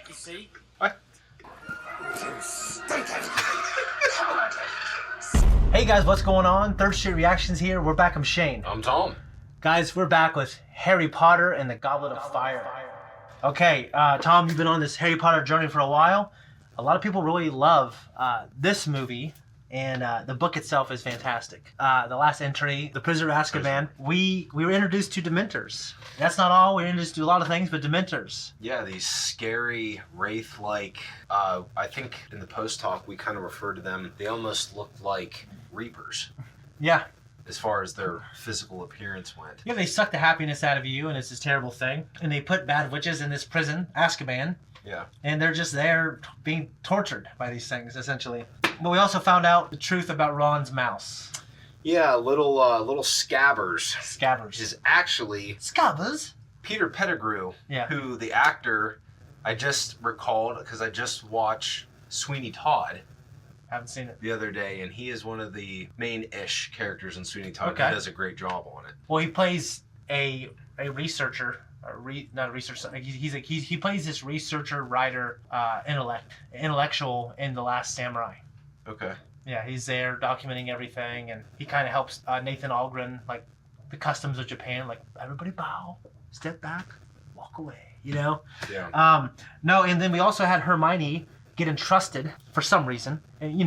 you see. What? Hey guys, what's going on? Third Street Reactions here. We're back. I'm Shane. I'm Tom. Guys, we're back with Harry Potter and the Goblet of Fire. Okay, Tom, you've been on this Harry Potter journey for a while. A lot of people really love this movie, and the book itself is fantastic. The last entry, The Prisoner of Azkaban, we were introduced to Dementors. That's not all. We were introduced to a lot of things, but Dementors. Yeah, these scary, wraith-like, I think in the post-talk we kind of referred to them, they almost looked like Reapers. Yeah. As far as their physical appearance went. Yeah, they suck the happiness out of you, and it's this terrible thing. And they put bad witches in this prison, Azkaban. Yeah. And they're just there being tortured by these things, essentially. But we also found out the truth about Ron's mouse. Yeah, little Scabbers. Scabbers. Is actually Scabbers? Peter Pettigrew, yeah. Who the actor, I just recalled, because I just watched Sweeney Todd. Haven't seen it. The other day, and he is one of the main-ish characters in Sweeney Todd. Okay. He does a great job on it. Well, he plays a researcher, not a researcher. He plays this researcher, writer, intellectual in The Last Samurai. Okay. Yeah, he's there documenting everything, and he kind of helps Nathan Algren, like the customs of Japan, like everybody bow, step back, walk away. You know. Yeah. No, and then we also had Hermione get entrusted for some reason, and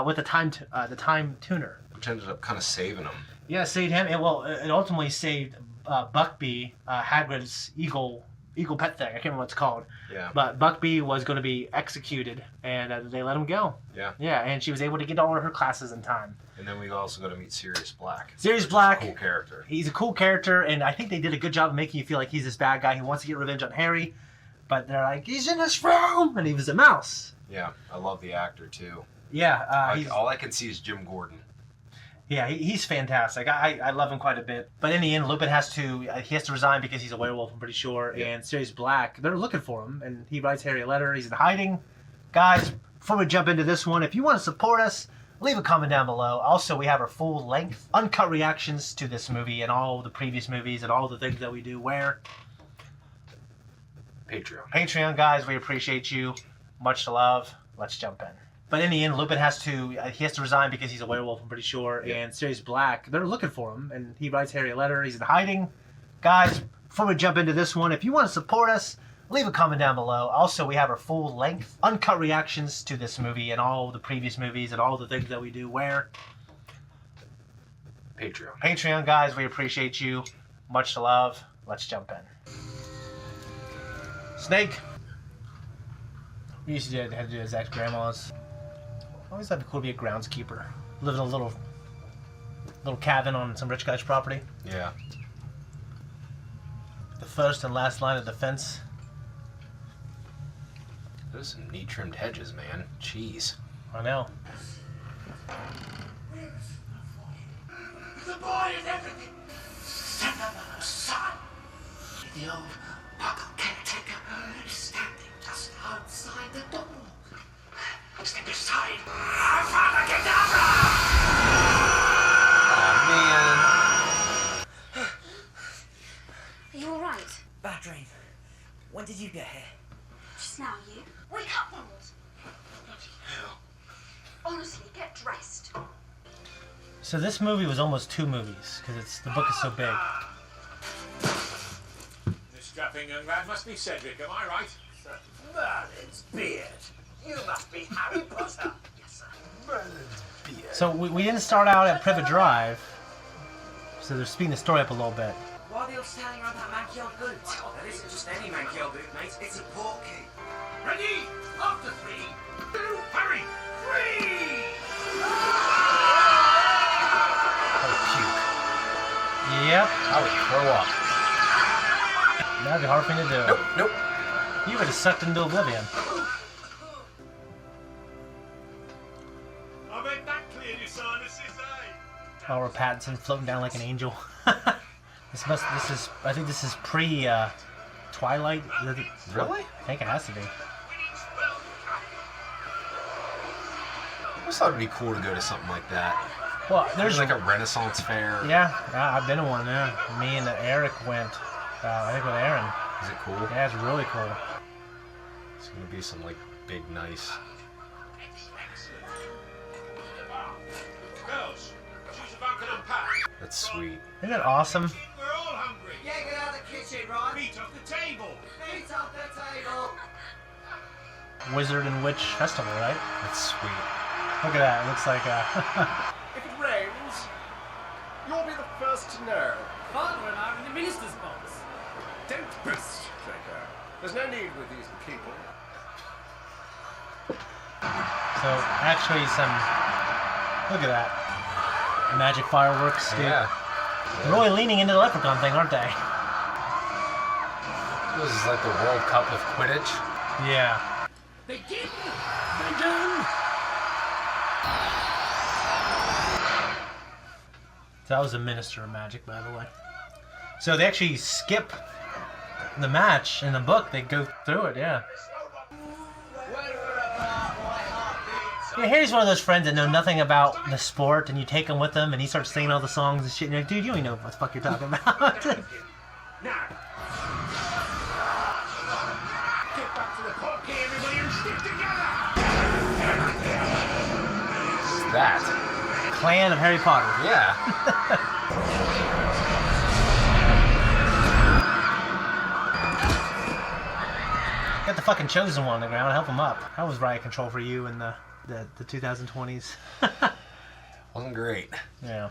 with the time tuner, which ended up kind of saving him. Yeah, saved him. And well, it ultimately saved Buckbee, Hagrid's eagle pet thing. I can't remember what it's called. Yeah. But Buckbee was going to be executed, and they let him go. Yeah. Yeah, and she was able to get all of her classes in time. And then we also got to meet Sirius Black. Sirius Black, is a cool character. He's a cool character, and I think they did a good job of making you feel like he's this bad guy who wants to get revenge on Harry. But they're like, he's in this room, and he was a mouse. Yeah, I love the actor too. Yeah, all I can see is Jim Gordon. Yeah, he's fantastic. I love him quite a bit. But in the end, Lupin has to resign because he's a werewolf, I'm pretty sure. Yeah. And Sirius Black, they're looking for him, and he writes Harry a letter. He's in hiding. Guys, before we jump into this one, if you want to support us, leave a comment down below. Also, we have our full-length, uncut reactions to this movie and all the previous movies and all the things that we do. Where? Patreon, guys, we appreciate you. Much love. Let's jump in. But in the end, Lupin has to resign because he's a werewolf, I'm pretty sure. Yeah. And Sirius Black, they're looking for him, and he writes Harry a letter. He's in hiding. Guys, before we jump into this one, if you want to support us, leave a comment down below. Also, we have our full-length, uncut reactions to this movie and all the previous movies and all the things that we do. Where? Patreon, guys, we appreciate you. Much love. Let's jump in. Snake. We used to have to do his ex-grandma's. Always thought it'd be cool to be a groundskeeper. Live in a little cabin on some rich guy's property. Yeah. The first and last line of defense. Those are some neat trimmed hedges, man. Jeez. I know. The boy is everything. Son. The old Muggle caretaker is standing just outside the door. Step aside. Father, get down! Oh, man. Are you alright? Bad dream. When did you get here? Just now, you. Wake up, Ronald. Bloody hell. Honestly, get dressed. So this movie was almost 2 movies because the book is so big. This strapping young lad must be Cedric, am I right? Sir Merlin's beard. You must be Harry Potter. Yes, sir. Merlin's beard. So we didn't start out at Privet Drive, so they're speeding the story up a little bit. Why are they all standing around that manky-old boot? That isn't just any manky-old boot, mate. It's a portkey. Ready? After 3, 2, hurry! 3! Yep. I would throw up. That'd be hard for me to do. Nope. You would have sucked into oblivion. I bet that cleared your sinuses, eh? Robert Pattinson floating down like an angel. I think this is pre Twilight. Really? I think it has to be. I always thought it'd be cool to go to something like that. Well, there's like a Renaissance fair. Yeah, I've been to one. Yeah, me and Eric went. I think with Aaron. Is it cool? Yeah, it's really cool. It's gonna be some like big, nice. Girls, choose a bunk and unpack. That's sweet. Isn't that awesome? We're all hungry. Yeah, get out of the kitchen, right? Feet off the table. Feet off the table. Wizard and Witch Festival, right? That's sweet. Look at that. It looks like If it rains, you'll be the first to know. Father and I are in the minister's box. Don't boast, Draco. There's no need with these people. so actually some. Look at that. Magic fireworks, dude. Yeah. They're really leaning into the leprechaun thing, aren't they? This is like the World Cup of Quidditch. Yeah. Begin! That was a minister of magic, by the way. So they actually skip the match in the book. They go through it, yeah. Yeah, here's one of those friends that know nothing about the sport, and you take him with them, and he starts singing all the songs and shit, and you're like, dude, you don't even know what the fuck you're talking about. Now, get back to the park, everybody, and stick together. What's that? Clan of Harry Potter. Yeah. Got the fucking chosen one on the ground. Help him up. How was riot control for you in the 2020s? Wasn't great. Yeah.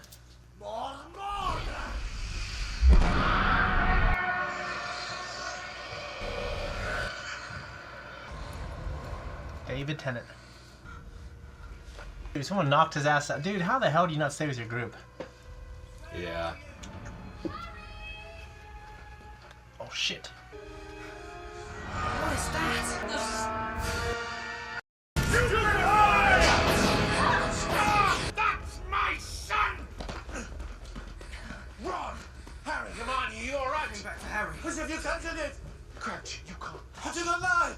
David Tennant. Dude, someone knocked his ass out. Dude, how the hell do you not stay with your group? Yeah. Oh shit. What is that? That's my son! Ron! Harry, come on, you alright? Back to Harry. Because if you captured it, Crouch, you can't. Put it alive!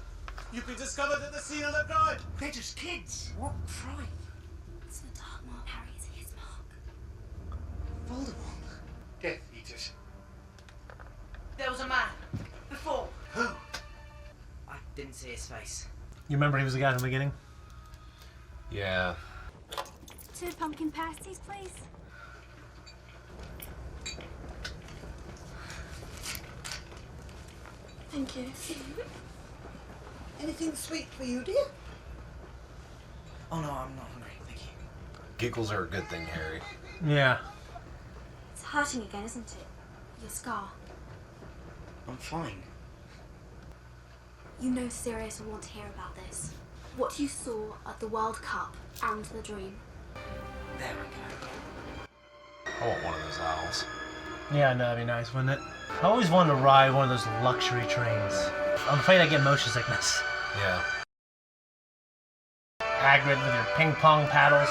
You can discover that the scene of the crime. They're just kids. What crime? It's the dark mark, Harry. It's his mark. Voldemort. Death Eaters. There was a man. Before. Who? I didn't see his face. You remember he was the guy in the beginning? Yeah. 2 pumpkin pasties, please. Thank you. Anything sweet for you, dear? Oh no, I'm not hungry. Thank you. Giggles are a good thing, Harry. Yeah. It's hurting again, isn't it? Your scar. I'm fine. You know Sirius will want to hear about this. What you saw at the World Cup and the dream. There we go. I want one of those owls. Yeah, no, that'd be nice, wouldn't it? I always wanted to ride one of those luxury trains. I'm afraid I get motion sickness. Yeah. Hagrid with your ping pong paddles.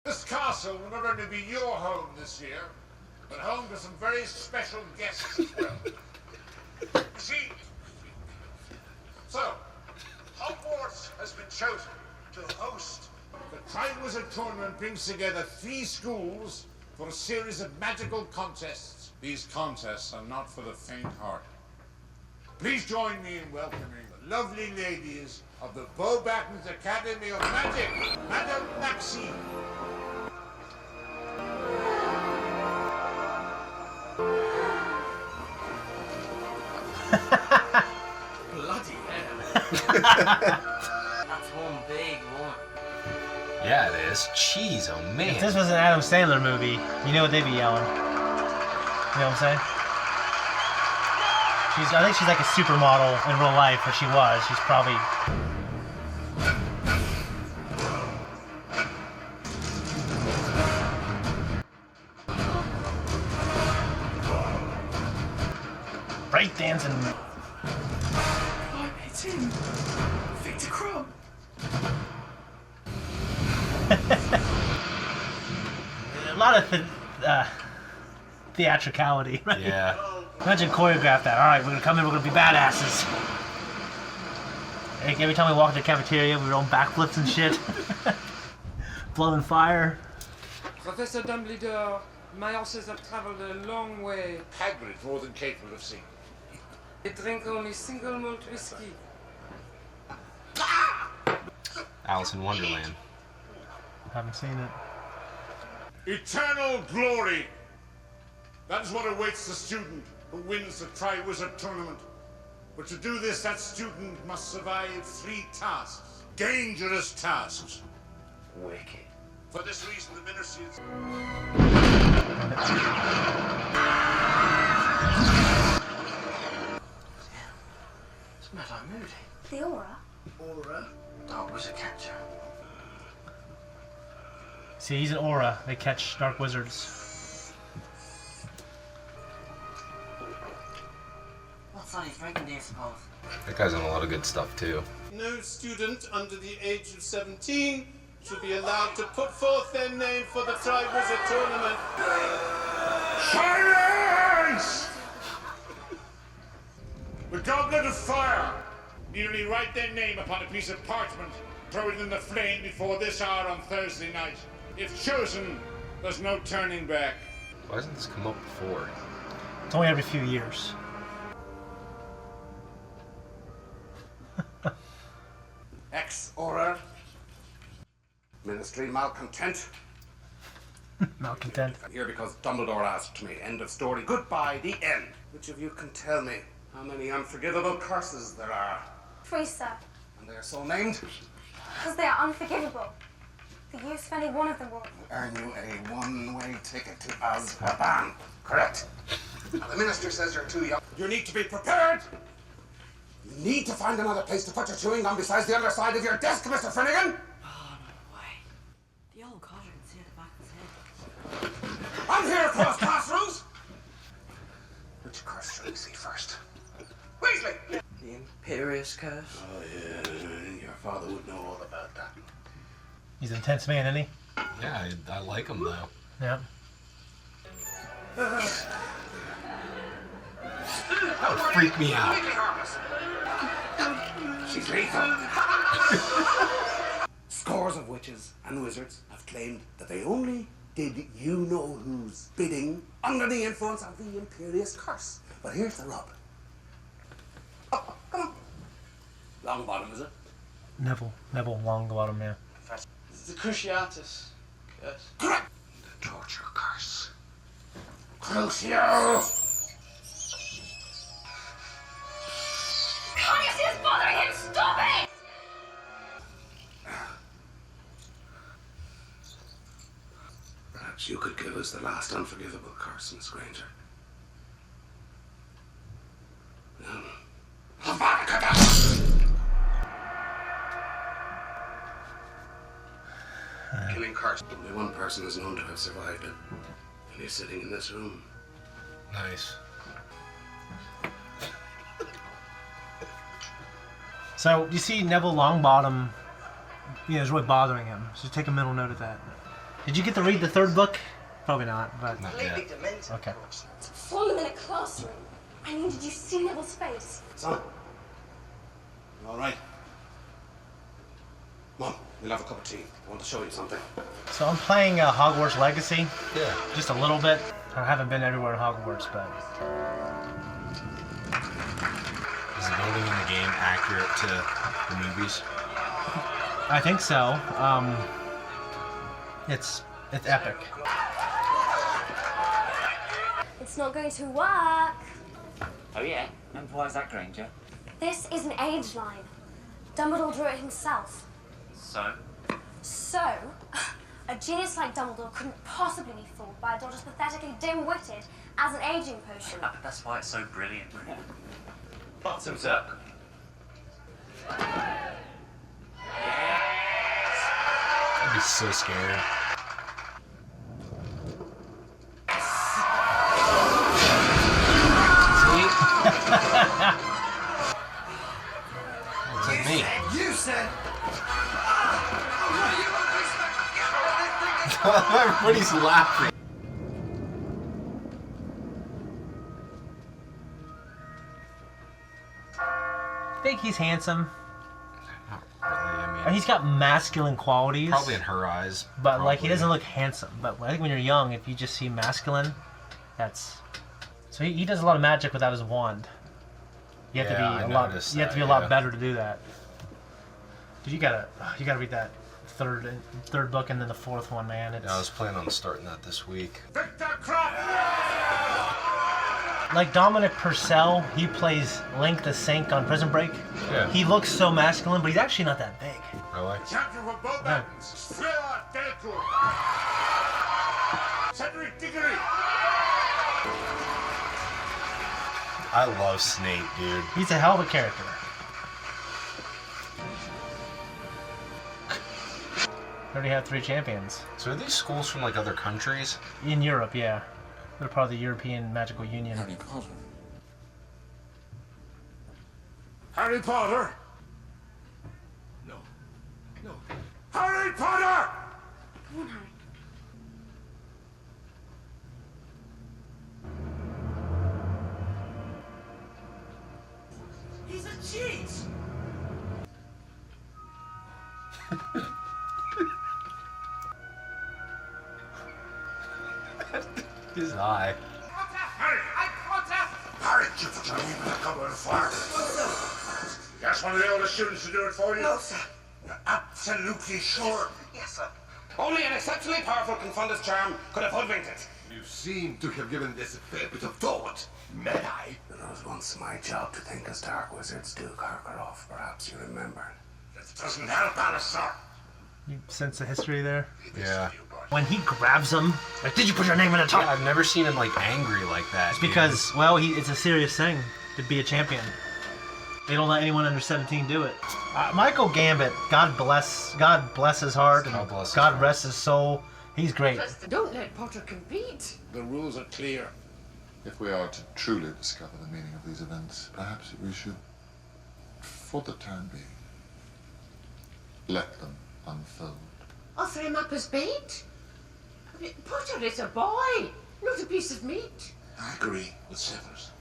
This castle will not only be your home this year, but home to some very special guests as well. You see, so, Hogwarts has been chosen to host the Triwizard Tournament, brings together 3 schools for a series of magical contests. These contests are not for the faint-hearted. Please join me in welcoming the lovely ladies of the Beauxbatons Academy of Magic, Madame Maxime. Bloody hell. That's one big one. Yeah, it is. Jeez, oh man. If this was an Adam Sandler movie, you know what they'd be yelling. You know what I'm saying? I think she's like a supermodel in real life, or she was. She's probably... breakdancing. It's him. Victor Crumb. A lot of theatricality, right? Yeah. Imagine choreograph that. Alright, we're gonna come in, we're gonna be badasses. Like, every time we walk to the cafeteria, we were on backflips and shit. Blowing fire. Professor Dumbledore, My horses have traveled a long way. Hagrid more than capable of seeing. They drink only single malt whiskey. Alice in Wonderland. Haven't seen it. Eternal glory. That is what awaits the student who wins the Triwizard Tournament. But to do this, that student must survive 3 tasks. Dangerous tasks. Wicked. For this reason, the ministry is... It's mad I'm moody. The aura? Aura? Dark was a catcher. See, he's an aura. They catch dark wizards. What's on his drinking, do you suppose? That guy's on a lot of good stuff too. No student under the age of 17 should be allowed to put forth their name for the Triwizard Tournament. Silence! The Goblet of Fire. Need only write their name upon a piece of parchment, throw it in the flame before this hour on Thursday night. If chosen, there's no turning back. Why hasn't this come up before? It's only every few years. Ex-Aura. Ministry malcontent. Malcontent. I'm here because Dumbledore asked me. End of story. Goodbye, the end. Which of you can tell me how many unforgivable curses there are? 3, sir. And they are so named? Because they are unforgivable. The use of any one of them will... Earn you a one-way ticket to Azkaban. Correct. Now, the minister says you're too young. You need to be prepared. You need to find another place to put your chewing gum besides the underside of your desk, Mr. Finnegan. Oh, no way. The old codger can see the back of his head. I'm here across classrooms. Which curse shall we see first? Weasley! The Imperious Curse. Oh, yeah. Your father would know all about that. He's an intense man, isn't he? Yeah, I like him though. Yeah. That would freak me out. She's lethal. Scores of witches and wizards have claimed that they only did you-know-who's bidding under the influence of the Imperious Curse. But here's the rub. Oh, come on. Longbottom, is it? Neville Longbottom, yeah. It's the Cruciatus curse. Correct. The torture curse. Crucio! Connie is bothering him! Stop it! Perhaps you could give us the last unforgivable curse, Miss Granger. Avada Kedavra! Killing curse. Only one person is known to have survived it. And he's sitting in this room. Nice. So, you see Neville Longbottom, is really bothering him. So take a mental note of that. Did you get to read the 3rd book? Probably not, but... Not yet. Completely demented. Okay. Found them in a classroom. I mean, did you see Neville's face? Son. You all right? Mom, we'll have a cup of tea. I want to show you something. So I'm playing Hogwarts Legacy. Yeah. Just a little bit. I haven't been everywhere in Hogwarts, but... Is the building in the game accurate to the movies? I think so. It's epic. It's not going to work. Oh, yeah? And why is that, Granger? This is an age line. Dumbledore drew it himself. So? So, a genius like Dumbledore couldn't possibly be fooled by a dodge as pathetically dim-witted as an aging potion. That's why it's so brilliant. Bottoms up. I'd be so scared. Looks like me. You said. Everybody's laughing. Think he's handsome. Not really. I mean, he's got masculine qualities. probably in her eyes. But like, he probably. doesn't look handsome. But I think when you're young, if you just see masculine, that's. So he does a lot of magic without his wand. You have Yeah, I to be a lot. noticed You have to be a that, lot yeah. better to do that. Dude, you gotta read that third book and then the fourth one, man. It's Yeah, I was planning on starting that this week. Victor Crop! like Dominic Purcell. He plays Link the Sink on Prison Break. Yeah. He looks so masculine, but he's actually not that big. Really? Champion for both ends. Thriller Delcourt. Cedric Diggory. I love Snape, dude. He's a hell of a character. Already have 3 champions. So are these schools from like other countries? In Europe, yeah. They're part of the European Magical Union. Harry Potter. Harry Potter? No. No. Harry Potter! Come on, Harry. He's a cheat! His eye. Harry! Harry, you put your name in the cupboard of fire. You ask one of the older students to do it for you? No, sir. You're absolutely sure? Yes, sir. Only an exceptionally powerful Confundus charm could have hoodwinked it. You seem to have given this a fair bit of thought, may I? It was once my job to think as dark wizards do, Karkaroff. Perhaps you remember. That doesn't help, Alistair. You sense the history there? Yeah. When he grabs him, like, did you put your name in the top? Yeah, I've never seen him like angry like that. It's because, well, it's a serious thing to be a champion. They don't let anyone under 17 do it. Michael Gambit, God bless his heart, and God bless his God heart. rest his soul. He's great. Don't let Potter compete. The rules are clear. If we are to truly discover the meaning of these events, perhaps we should, for the time being, let them unfold. Offer him up as bait? I mean, Potter is a boy, not a piece of meat. I agree with Severus.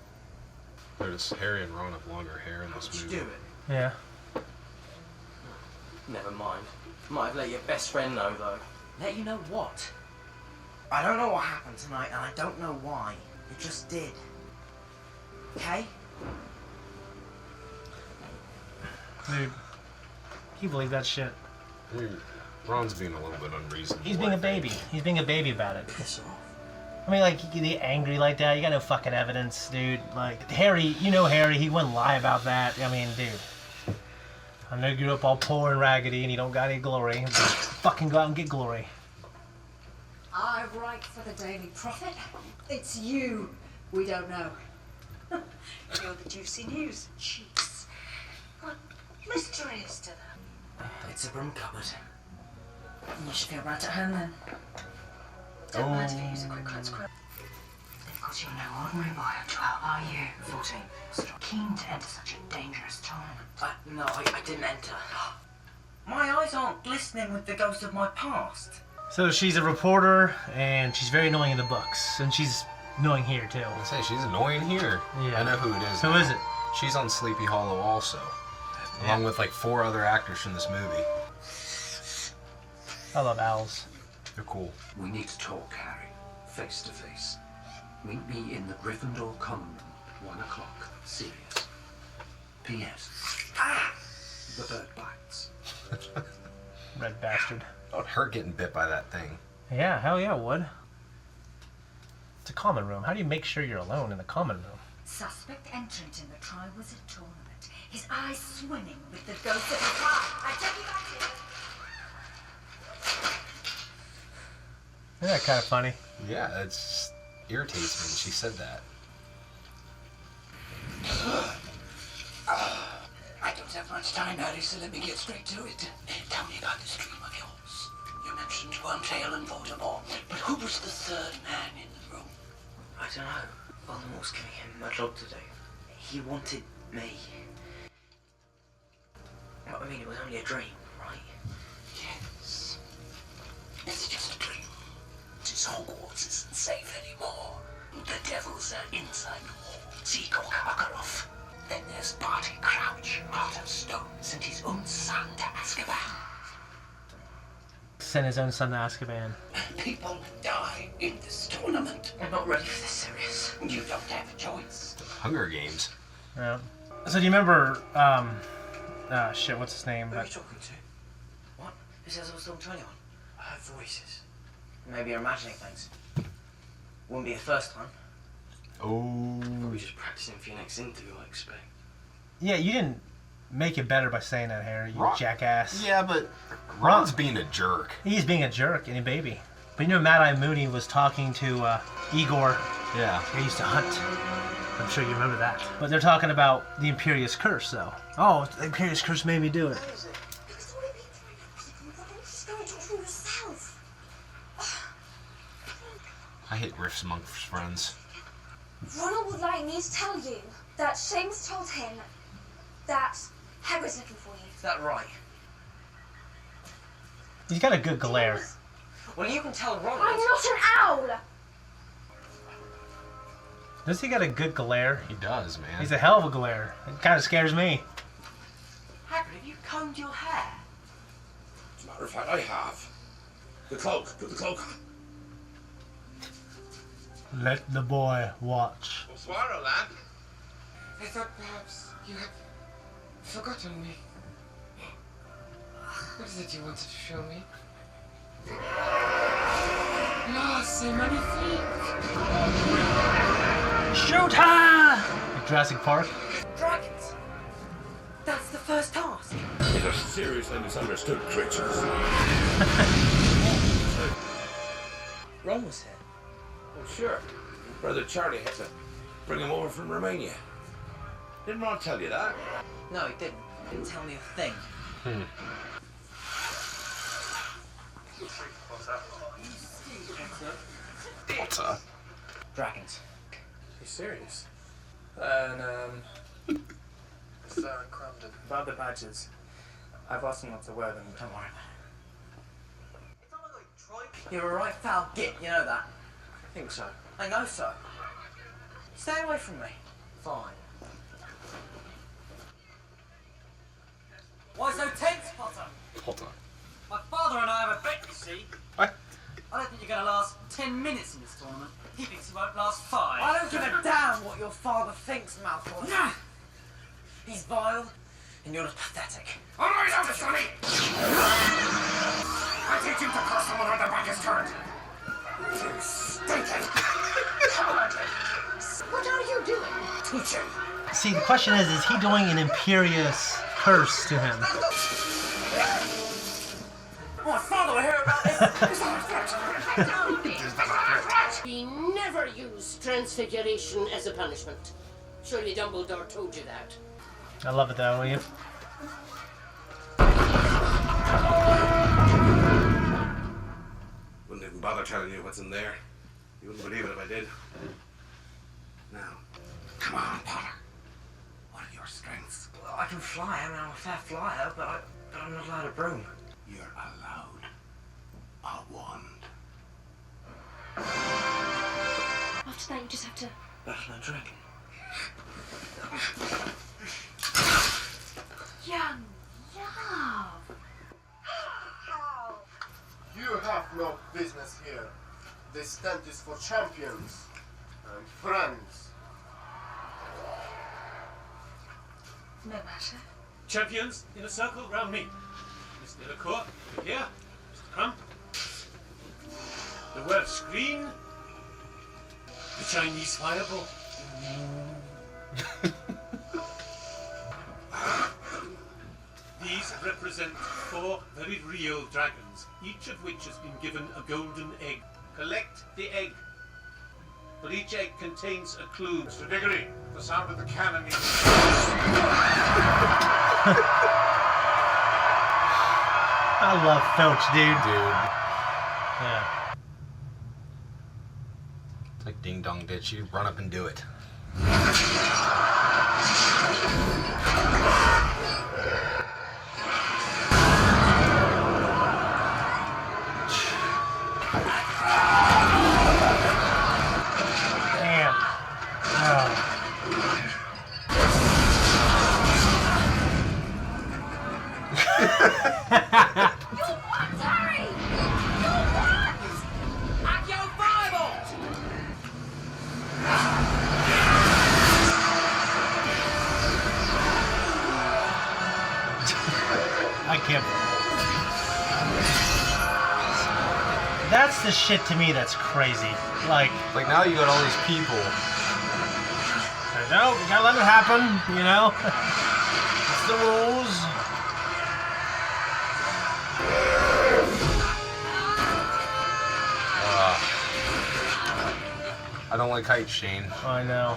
Notice Harry and Ron have longer hair in this movie. Do it. Yeah. Never mind. Might have let your best friend know, though. Let you know what? I don't know what happened tonight, and I don't know why. It just did. Okay? Dude, can you believe that shit? I mean, Ron's being a little bit unreasonable. He's being a I think. baby. He's being a baby about it. Piss off. I mean, like, you get angry like that. You got no fucking evidence, dude. Like, Harry, you know Harry, he wouldn't lie about that. I mean, dude. I know you grew up all poor and raggedy and you don't got any glory. But fucking go out and get glory. I write for the Daily Prophet. It's you we don't know. You're the juicy news. Cheeks. What mystery is to them? It's a broom cupboard. You should feel right at home then. Don't mind if you use a quick cut scrub. Of course, you're no ordinary boy. How are you? 14. Keen to enter such a dangerous tournament. No, I didn't enter. My eyes aren't glistening with the ghost of my past. So she's a reporter and she's very annoying in the books. And she's annoying here too. I say she's annoying here. Yeah. I know who it is. Who now. is it? She's on Sleepy Hollow also. Along with like 4 other actors from this movie. I love owls. They're cool. We need to talk, Harry. Face to face. Meet me in the Gryffindor common room, 1 o'clock. Serious. P.S. The bird bites. Red bastard. Oh, her getting bit by that thing. Yeah, hell yeah, it would. It's a common room. How do you make sure you're alone in the common room? Suspect entrant in the Triwizard Tournament. His eyes swimming with the ghost of his heart. I take you back here. Isn't that kind of funny? Yeah, it just irritates me when she said that. I don't have much time, Harry, so let me get straight to it. Tell me about this dream of yours. You mentioned Wormtail and Voldemort, but who was the third man in the room? I don't know. Voldemort's giving him a job to do. He wanted me. I mean, it was only a dream, right? Yes. It's just a dream. This Hogwarts isn't safe anymore. The devils are inside the walls. See, Karkaroff. Then there's Barty Crouch, Heart of Stone, sent his own son to Azkaban. Sent his own son to Azkaban. People die in this tournament. I'm not ready for this series. You don't have a choice. Hunger Games. Yeah. So do you remember, shit, what's his name? Who are you talking to? What? Who says I was still 21? I heard voices. Maybe you're imagining things. Wouldn't be the first time. Oh. Probably just practicing for your next interview, I expect. Yeah, you didn't make it better by saying that, Harry, you jackass. Yeah, but Ron's being a jerk. He's being a jerk and a baby. But you know, Mad-Eye Moody was talking to Igor. Yeah. They used to hunt. I'm sure you remember that. But they're talking about the Imperious Curse, though. Oh, the Imperious Curse made me do it. I hate riffs amongst friends. Ronald would like me to tell you that Seamus told him that Hagrid's looking for you. Is that right? He's got a good glare. Well, you can tell Ronald. I'm not an owl! Does he got a good glare? He does, man. He's a hell of a glare. It kind of scares me. Hagrid, have you combed your hair? As a matter of fact, I have. The cloak. Put the cloak on. Let the boy watch. Swallow, lad. I thought perhaps you had forgotten me. What is it you wanted to show me? Ah, c'est magnifique! Shoot her! Like Jurassic Park. Dragons. That's the first task. These are seriously misunderstood creatures. Ron was here. Oh, sure. Brother Charlie had to bring him over from Romania. Didn't Ron tell you that? No, he didn't. He didn't tell me a thing. Potter. Dragons. Are you serious? And, Sir and Crumden. about the badges. I've asked them not to wear them. Don't worry about it. You're a right foul git, you know that. I think so. I know so. Stay away from me. Fine. Why so tense, Potter? Potter. My father and I have a bet, you see. What? I don't think you're going to last 10 minutes in this tournament. He thinks you won't last 5. I don't give a damn what your father thinks, Malfoy. Nah. He's vile, and you're just pathetic. All right, out of Sonny! I teach you to curse someone when their back is turned. You stinking cowardly. What are you doing? Teaching. See, the question is he doing an Imperious Curse to him? My father will hear about this. We never use transfiguration as a punishment. Surely Dumbledore told you that. I love it though, Eve. Wouldn't even bother telling you what's in there. You wouldn't believe it if I did. Now, come on, Potter. What are your strengths? Well, I can fly. I mean, I'm a fair flyer, but I'm not allowed a broom. You're allowed a wand. After that, you just have to... Battle a dragon. Young love. You have no business here. This tent is for champions and friends. No matter. Champions in a circle round me. Miss Delacour, over here. Mr. Crump. The Welsh screen. The Chinese fireball. These represent 4 very real dragons, each of which has been given a golden egg. Collect the egg. But each egg contains a clue. Mr. Diggory, the sound of the cannon means... I love Filch, dude. Yeah. It's like ding dong ditch you. Run up and do it. Damn. Oh. can't. That's the shit to me that's crazy. Like now you got all these people. No, you gotta let it happen, you know? It's the rules. I don't like heights, Shane. I know.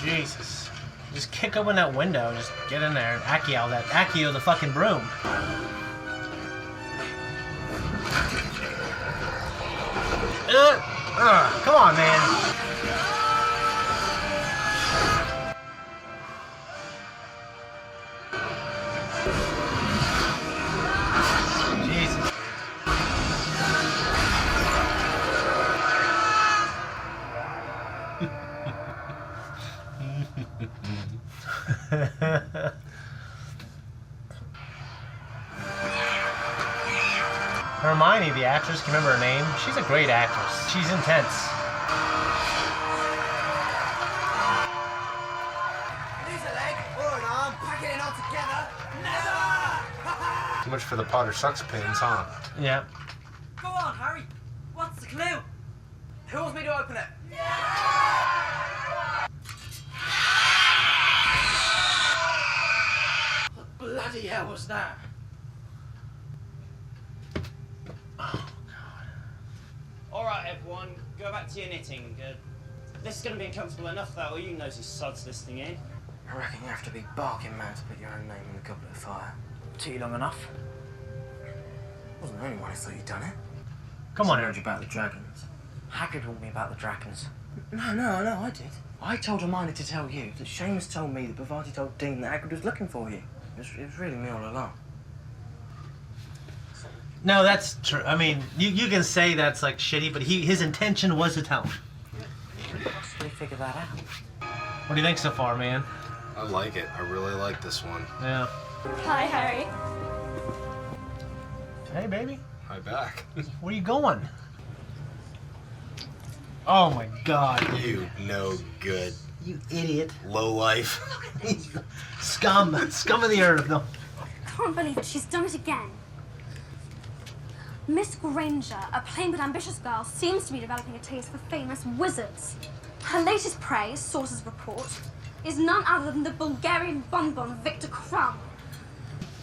Jesus. Just kick open that window and just get in there and Accio the fucking broom. Come on, man. Jesus. Hermione, the actress, can you remember her name? She's a great actress. She's intense. Lose a leg or an arm, packing it all together. Never! Too much for the Potter sucks pins, huh? Yeah. Go on, Harry. What's the clue? Who wants me to open it? What bloody hell was that? Alright everyone, go back to your knitting. This is going to be uncomfortable enough though, or you nosy sods listening in. I reckon you have to be barking mad to put your own name in the Goblet of Fire. Took you long enough. I wasn't the only one who thought you'd done it. Come on, I told you about the dragons. Hagrid warned me about the dragons. No, I did. I told Hermione to tell you that Seamus told me that Bavati told Dean that Hagrid was looking for you. It was really me all along. No, that's true. I mean, you can say that's like shitty, but his intention was to tell him. Possibly figure that out. What do you think so far, man? I like it. I really like this one. Yeah. Hi, Harry. Hey, baby. Hi back. Where you going? Oh my God. You no good. You idiot. Low life. Scum of the earth. No. Can't believe it. She's done it again. Miss Granger, a plain but ambitious girl, seems to be developing a taste for famous wizards. Her latest prey, sources report, is none other than the Bulgarian bonbon Victor Crumb.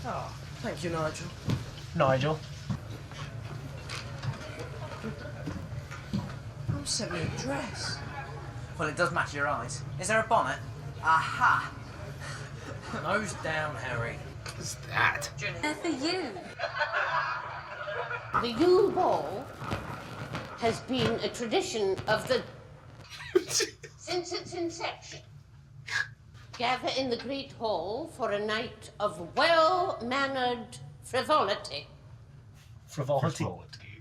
Oh, thank you, Nigel. Nigel. I'm sent me a dress. Well, it does match your eyes. Is there a bonnet? Aha! Nose down, Harry. What is that? They're for you. The Yule Ball has been a tradition of the... since its inception. Gather in the Great Hall for a night of well-mannered frivolity. Frivolity.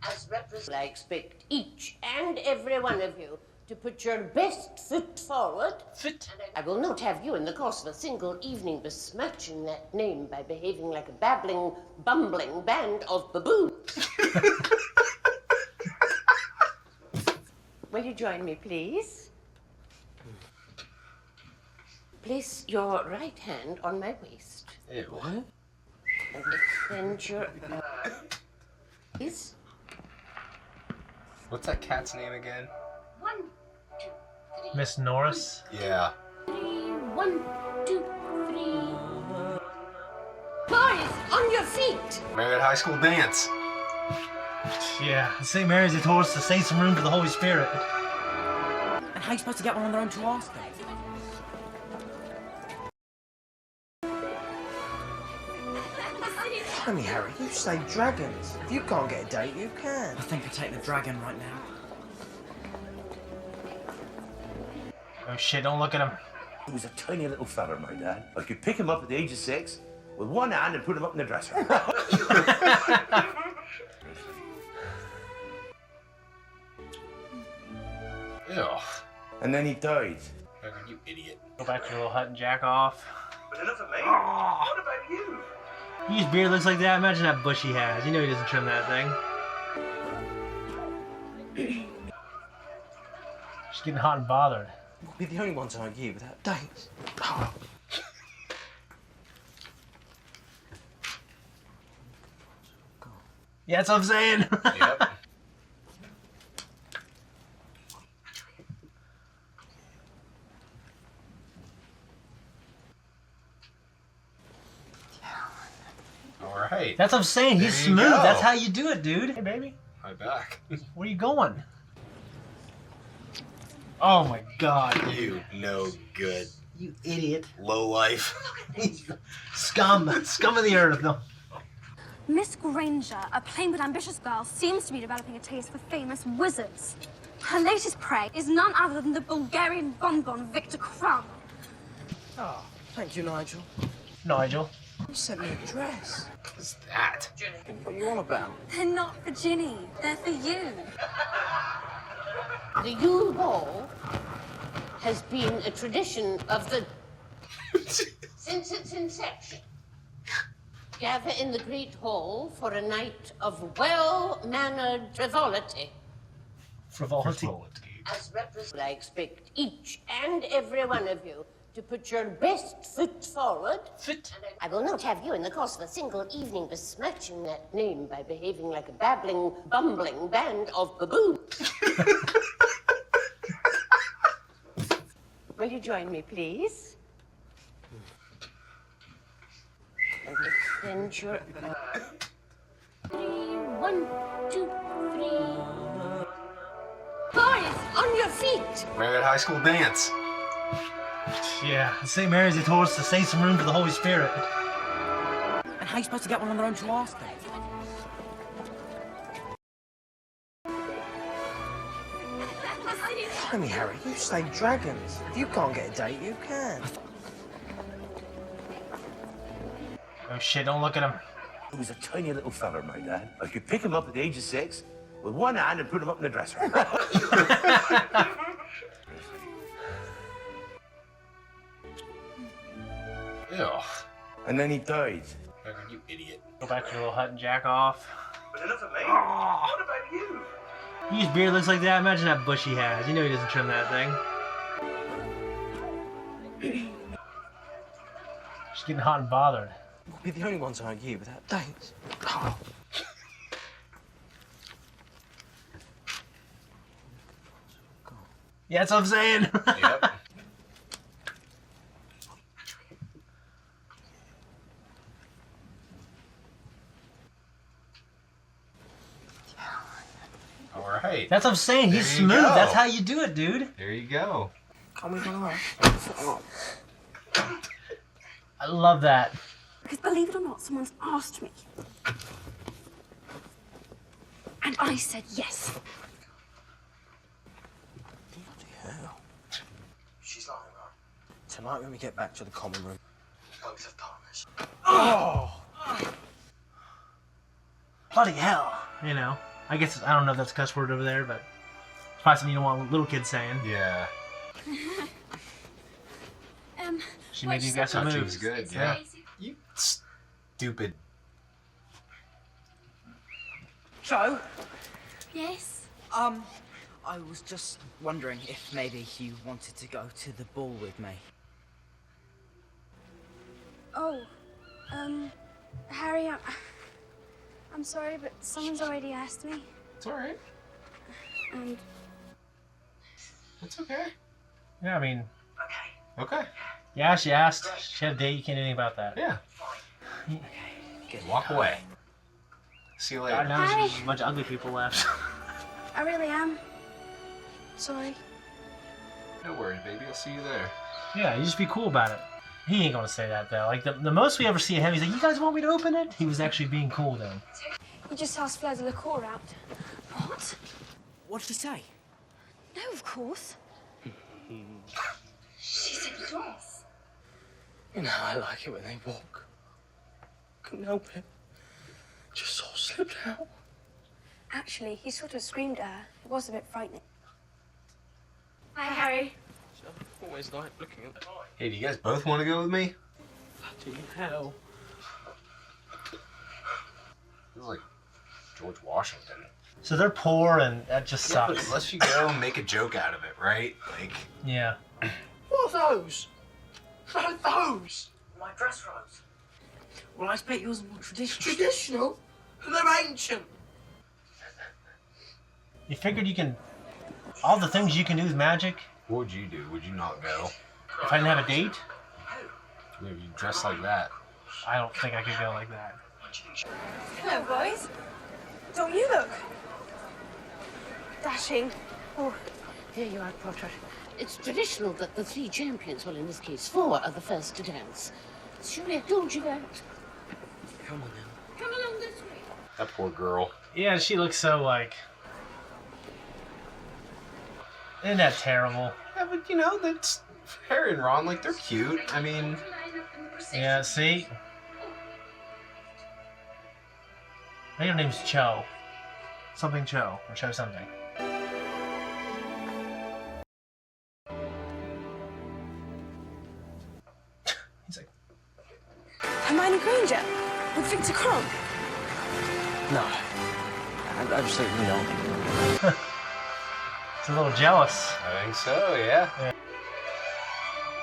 As representative, I expect each and every one of you to put your best foot forward. I will not have you in the course of a single evening besmirching that name by behaving like a babbling, bumbling band of baboons. Will you join me, please? Place your right hand on my waist. Ew. And extend your... Please. What's that cat's name again? 1, 2, 3. Miss Norris? Yeah. 3, 1, 2, 3. Boys, on your feet. Marietta High School dance. Yeah, St. Mary's had told us to save some room for the Holy Spirit. And how are you supposed to get one on their own to ask them? Tell me, Harry, you say dragons. If you can't get a date, you can. I think I'll take the dragon right now. Oh shit, don't look at him. He was a tiny little fella, my dad. I could pick him up at the age of 6 with one hand and put him up in the dresser. Ew. And then he died. You idiot. Go back to your little hut and jack off. But enough of me. What about you? His beard looks like that. Imagine that bush he has. You know he doesn't trim that thing. She's getting hot and bothered. We'll be the only ones on you without dates. Oh. Yeah, that's what I'm saying. Yep. All right. That's what I'm saying. He's There you smooth. go. That's how you do it, dude. Hey, baby. Hi back. Where you going? Oh my God. You no good. You idiot. Low life. Scum of the earth. No. Miss Granger, a plain but ambitious girl, seems to be developing a taste for famous wizards. Her latest prey is none other than the Bulgarian bonbon Victor Crumb. Oh, thank you, Nigel. Nigel. You sent me a dress. What's that? What are you on about? They're not for Ginny. They're for you. The Yule Ball has been a tradition of the... since its inception. Gather in the Great Hall for a night of well-mannered frivolity. Frivolity. As representative, I expect each and every one of you to put your best foot forward. I will not have you in the course of a single evening besmirching that name by behaving like a babbling, bumbling band of baboons. Will you join me, please? And extend your... 3, 1, 2, 3. Boys, on your feet! Marriott High School dance. Yeah, St. Mary's, they told us to save some room for the Holy Spirit. And how are you supposed to get one on their own to ask them? Tell me, Harry, you say dragons. If you can't get a date, you can. Oh shit, don't look at him. He was a tiny little fella, my dad. I could pick him up at the age of 6 with one hand and put him up in the dresser. Ew. And then he died. You idiot. Go back to your little hut and jack off. But enough of me. What about you? His beard looks like that. Imagine that bush he has. You know he doesn't trim that thing. She's getting hot and bothered. We'll be the only ones on you without dates. Oh. Yeah, that's what I'm saying. Yep. All right. That's what I'm saying. He's There you smooth. go. That's how you do it, dude. There you go. Can't we run away? I love that. Because believe it or not, someone's asked me. And I said yes. She's lying, right? Tonight when we get back to the common room, both have partners. Oh! Bloody hell. You know, I guess, I don't know if that's a cuss word over there, but it's probably something you don't want little kids saying. Yeah. She made you guys some Thought she moves. was good, yeah. You stupid. Joe? Yes? I was just wondering if maybe you wanted to go to the ball with me. Oh, Harry, I'm sorry, but someone's already asked me. It's all right. And It's okay. Yeah, I mean, Okay. yeah, she asked. She had a date. You can't do anything about that. Yeah. Walk away. See you later. God knows there's a bunch of ugly people left. I really am. Sorry. No worries, baby. I'll see you there. Yeah, you just be cool about it. He ain't gonna say that though. Like the most we ever see of him, he's like, "You guys want me to open it?" He was actually being cool then. You just asked Fleur de la Cour out. What? What did he say? No, of course. She said yes. You know, I like it when they walk. Couldn't help it. Just sort of slipped out. Actually, he sort of screamed at her. It was a bit frightening. Hi, Harry. I always like looking at the boy. Hey, do you guys both want to go with me? Bloody hell. This is like George Washington. So they're poor, and that just Yeah, but sucks. unless you go and make a joke out of it, right? Like, Yeah. What are those? What are those? My dress robes. Well, I expect yours are more traditional. Traditional? They're ancient. You figured you can... All the things you can do with magic? what would you do? Would you not go? If I didn't have a date? Maybe you dress like that. I don't think I could go like that. Hello, boys. Don't you look dashing? Oh, here you are, Potter. It's traditional that the 3 champions, well, in this case 4, are the first to dance. Surely I told you that. Come on now. Come along this way. That poor girl. Yeah, she looks so like... Isn't that terrible? Yeah, but you know, that's Harry and Ron, like, they're cute. I mean... Yeah, see? I think her name's Cho. Something Cho, or Cho something. He's like... Hermione Granger with Victor Krum. No. Absolutely not. It's a little jealous. I think so, yeah.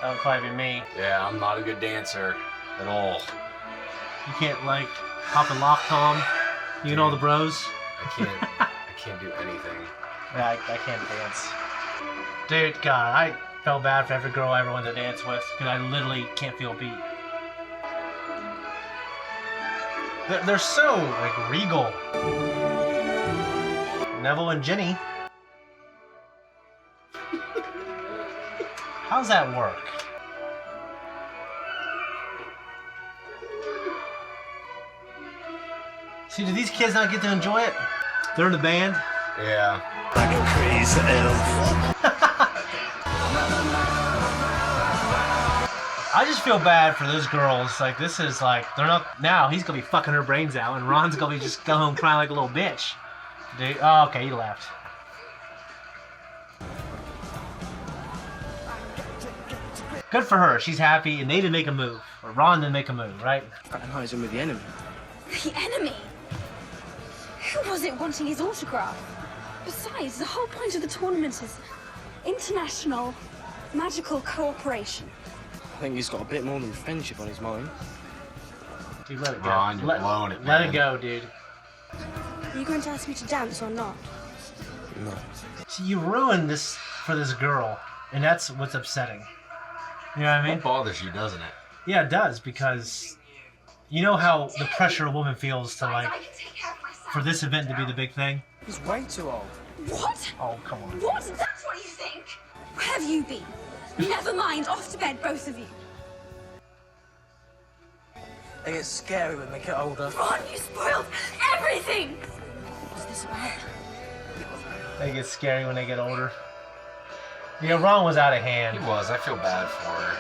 That would probably be me. Yeah, I'm not a good dancer at all. You can't, like, hop and lock Tom. You and all the bros. I can't do anything. Yeah, I can't dance. Dude, God, I felt bad for every girl I ever went to dance with, because I literally can't feel a beat. They're so, like, regal. Neville and Ginny. How's that work? See, do these kids not get to enjoy it? They're in the band. Yeah. Like a crazy elf. I just feel bad for those girls. Like, this is like, they're not, now he's gonna be fucking her brains out, and Ron's gonna be just go home crying like a little bitch. Dude, oh, okay, he left. Good for her. She's happy, and they didn't make a move. Or Ron didn't make a move, right? Fraternizing with the enemy. The enemy? Who was it wanting his autograph? Besides, the whole point of the tournament is international magical cooperation. I think he's got a bit more than friendship on his mind. Dude, let it go. Ron, you're blowing it, Let man. it go, dude. Are you going to ask me to dance or not? No. See, you ruined this for this girl, and that's what's upsetting. You know what I mean? It bothers you, doesn't it? Yeah, it does, because you know how the pressure a woman feels to, like, for this event to be the big thing? He's way too old. What? Oh, come on. What? That's what you think? Where have you been? Never mind, off to bed, both of you. They get scary when they get older. Ron, you spoiled everything! What's this about? They get scary when they get older. Yeah, Ron was out of hand. He was. I feel bad for her.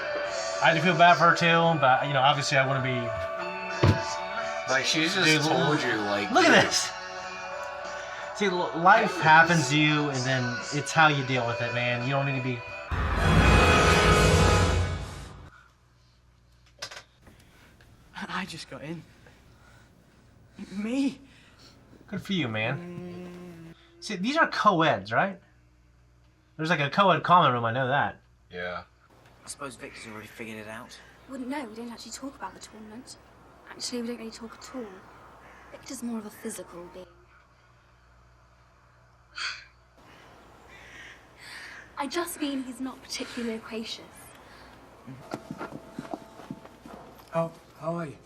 I do feel bad for her too, but, you know, obviously I wouldn't be... Like, she's just Dude, told you, like... Look at this! See, life happens to you, and then it's how you deal with it, man. You don't need to be... I just got in. Me? Good for you, man. See, these are co-eds, right? There's like a co-ed common room, I know that. Yeah. I suppose Victor's already figured it out. Wouldn't know, we don't actually talk about the tournament. Actually, we don't really talk at all. Victor's more of a physical being. I just mean he's not particularly loquacious. How are you?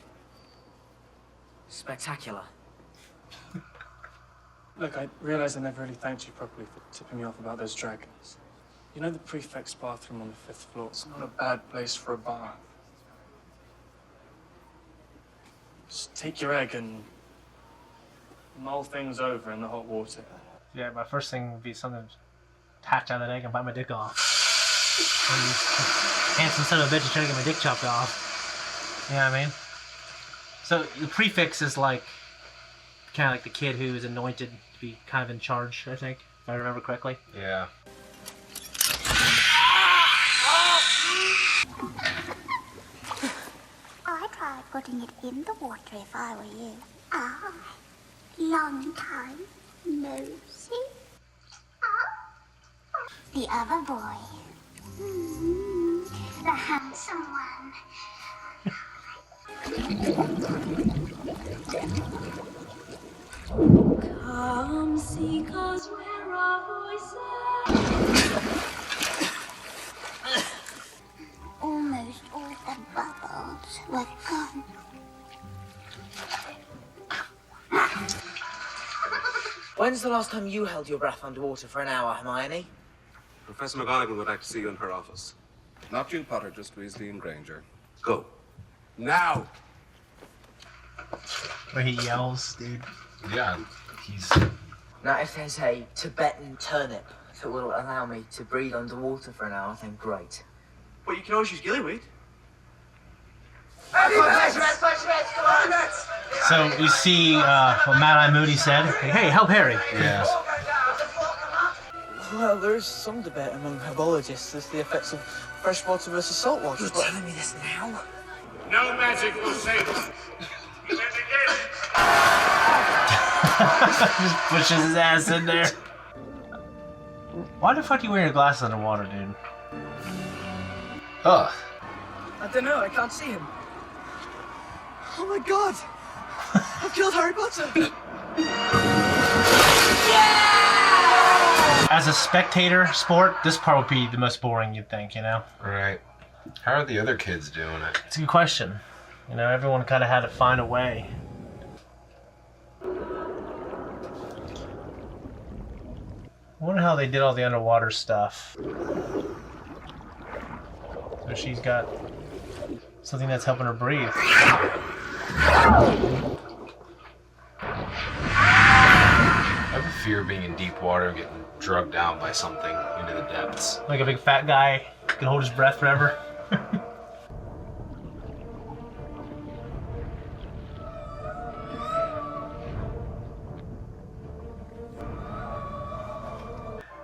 Spectacular. Look, I realise I never really thanked you properly for tipping me off about those dragons. You know the prefect's bathroom on the 5th floor? It's not a bad place for a bath. Just take your egg and mull things over in the hot water. Yeah, my first thing would be something to hatch out of that egg and bite my dick off. Handsome son of a bitch is trying to get my dick chopped off. You know what I mean? So the prefix is like kind of like the kid who is anointed to be kind of in charge, I think, if I remember correctly. Yeah. I tried putting it in the water if I were you. Long time no see. The other boy. The handsome one. Come seek us where our voices. Almost all the bubbles were gone. When's the last time you held your breath underwater for an hour, Hermione? Professor McGonagall would like to see you in her office. Not you, Potter, just Weasley and Granger. Go. Now! Where he yells, dude. Yeah, he's... Now, if there's a Tibetan turnip that will allow me to breathe underwater for an hour, then great. But you can always use gillyweed. So you see what Mad-Eye Moody said. Hey, help Harry. Yes. Well, there is some debate among herbologists as to the effects of freshwater versus saltwater. You're telling me this now? No magic will save us. You better get it. Just pushes his ass in there. Why the fuck you wearing your glasses underwater, dude? Ugh. I don't know, I can't see him. Oh my god! I've killed Harry Potter! As a spectator sport, this part would be the most boring, you'd think, you know? Right. How are the other kids doing it? It's a good question. You know, everyone kind of had to find a way. I wonder how they did all the underwater stuff. So she's got something that's helping her breathe. I have a fear of being in deep water and getting drugged down by something into the depths. Like a big fat guy can hold his breath forever.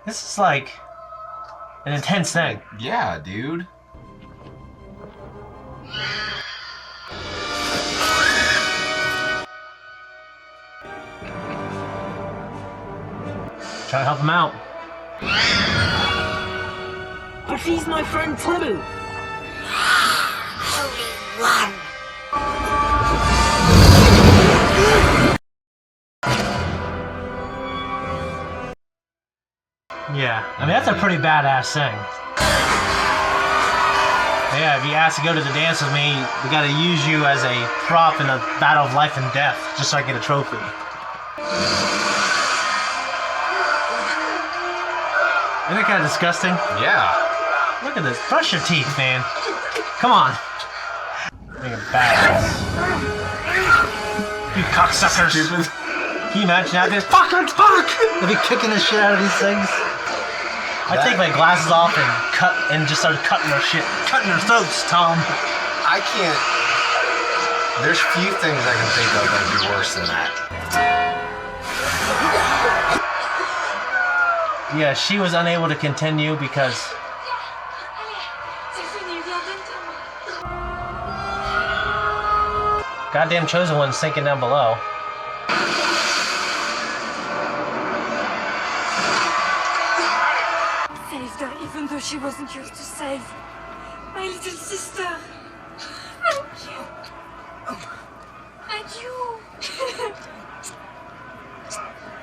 This is like an intense thing. Yeah, dude. Try to help him out. But he's my friend too! Only one. Yeah, I mean, that's a pretty badass thing. Yeah, if you ask to go to the dance with me, we gotta use you as a prop in a battle of life and death, just so I get a trophy. Isn't that kind of disgusting? Yeah. Look at this. Brush your teeth, man. Come on. Being a badass. You cocksuckers. Can you imagine that? Fuck! They'll be kicking the shit out of these things. I'd take my glasses off and just start cutting their shit. Cutting their throats, Tom. I can't... There's few things I can think of that would be worse than that. Yeah, she was unable to continue because... Goddamn Chosen One's sinking down below. Saved her even though she wasn't yours to save. My little sister. Thank you. Thank you.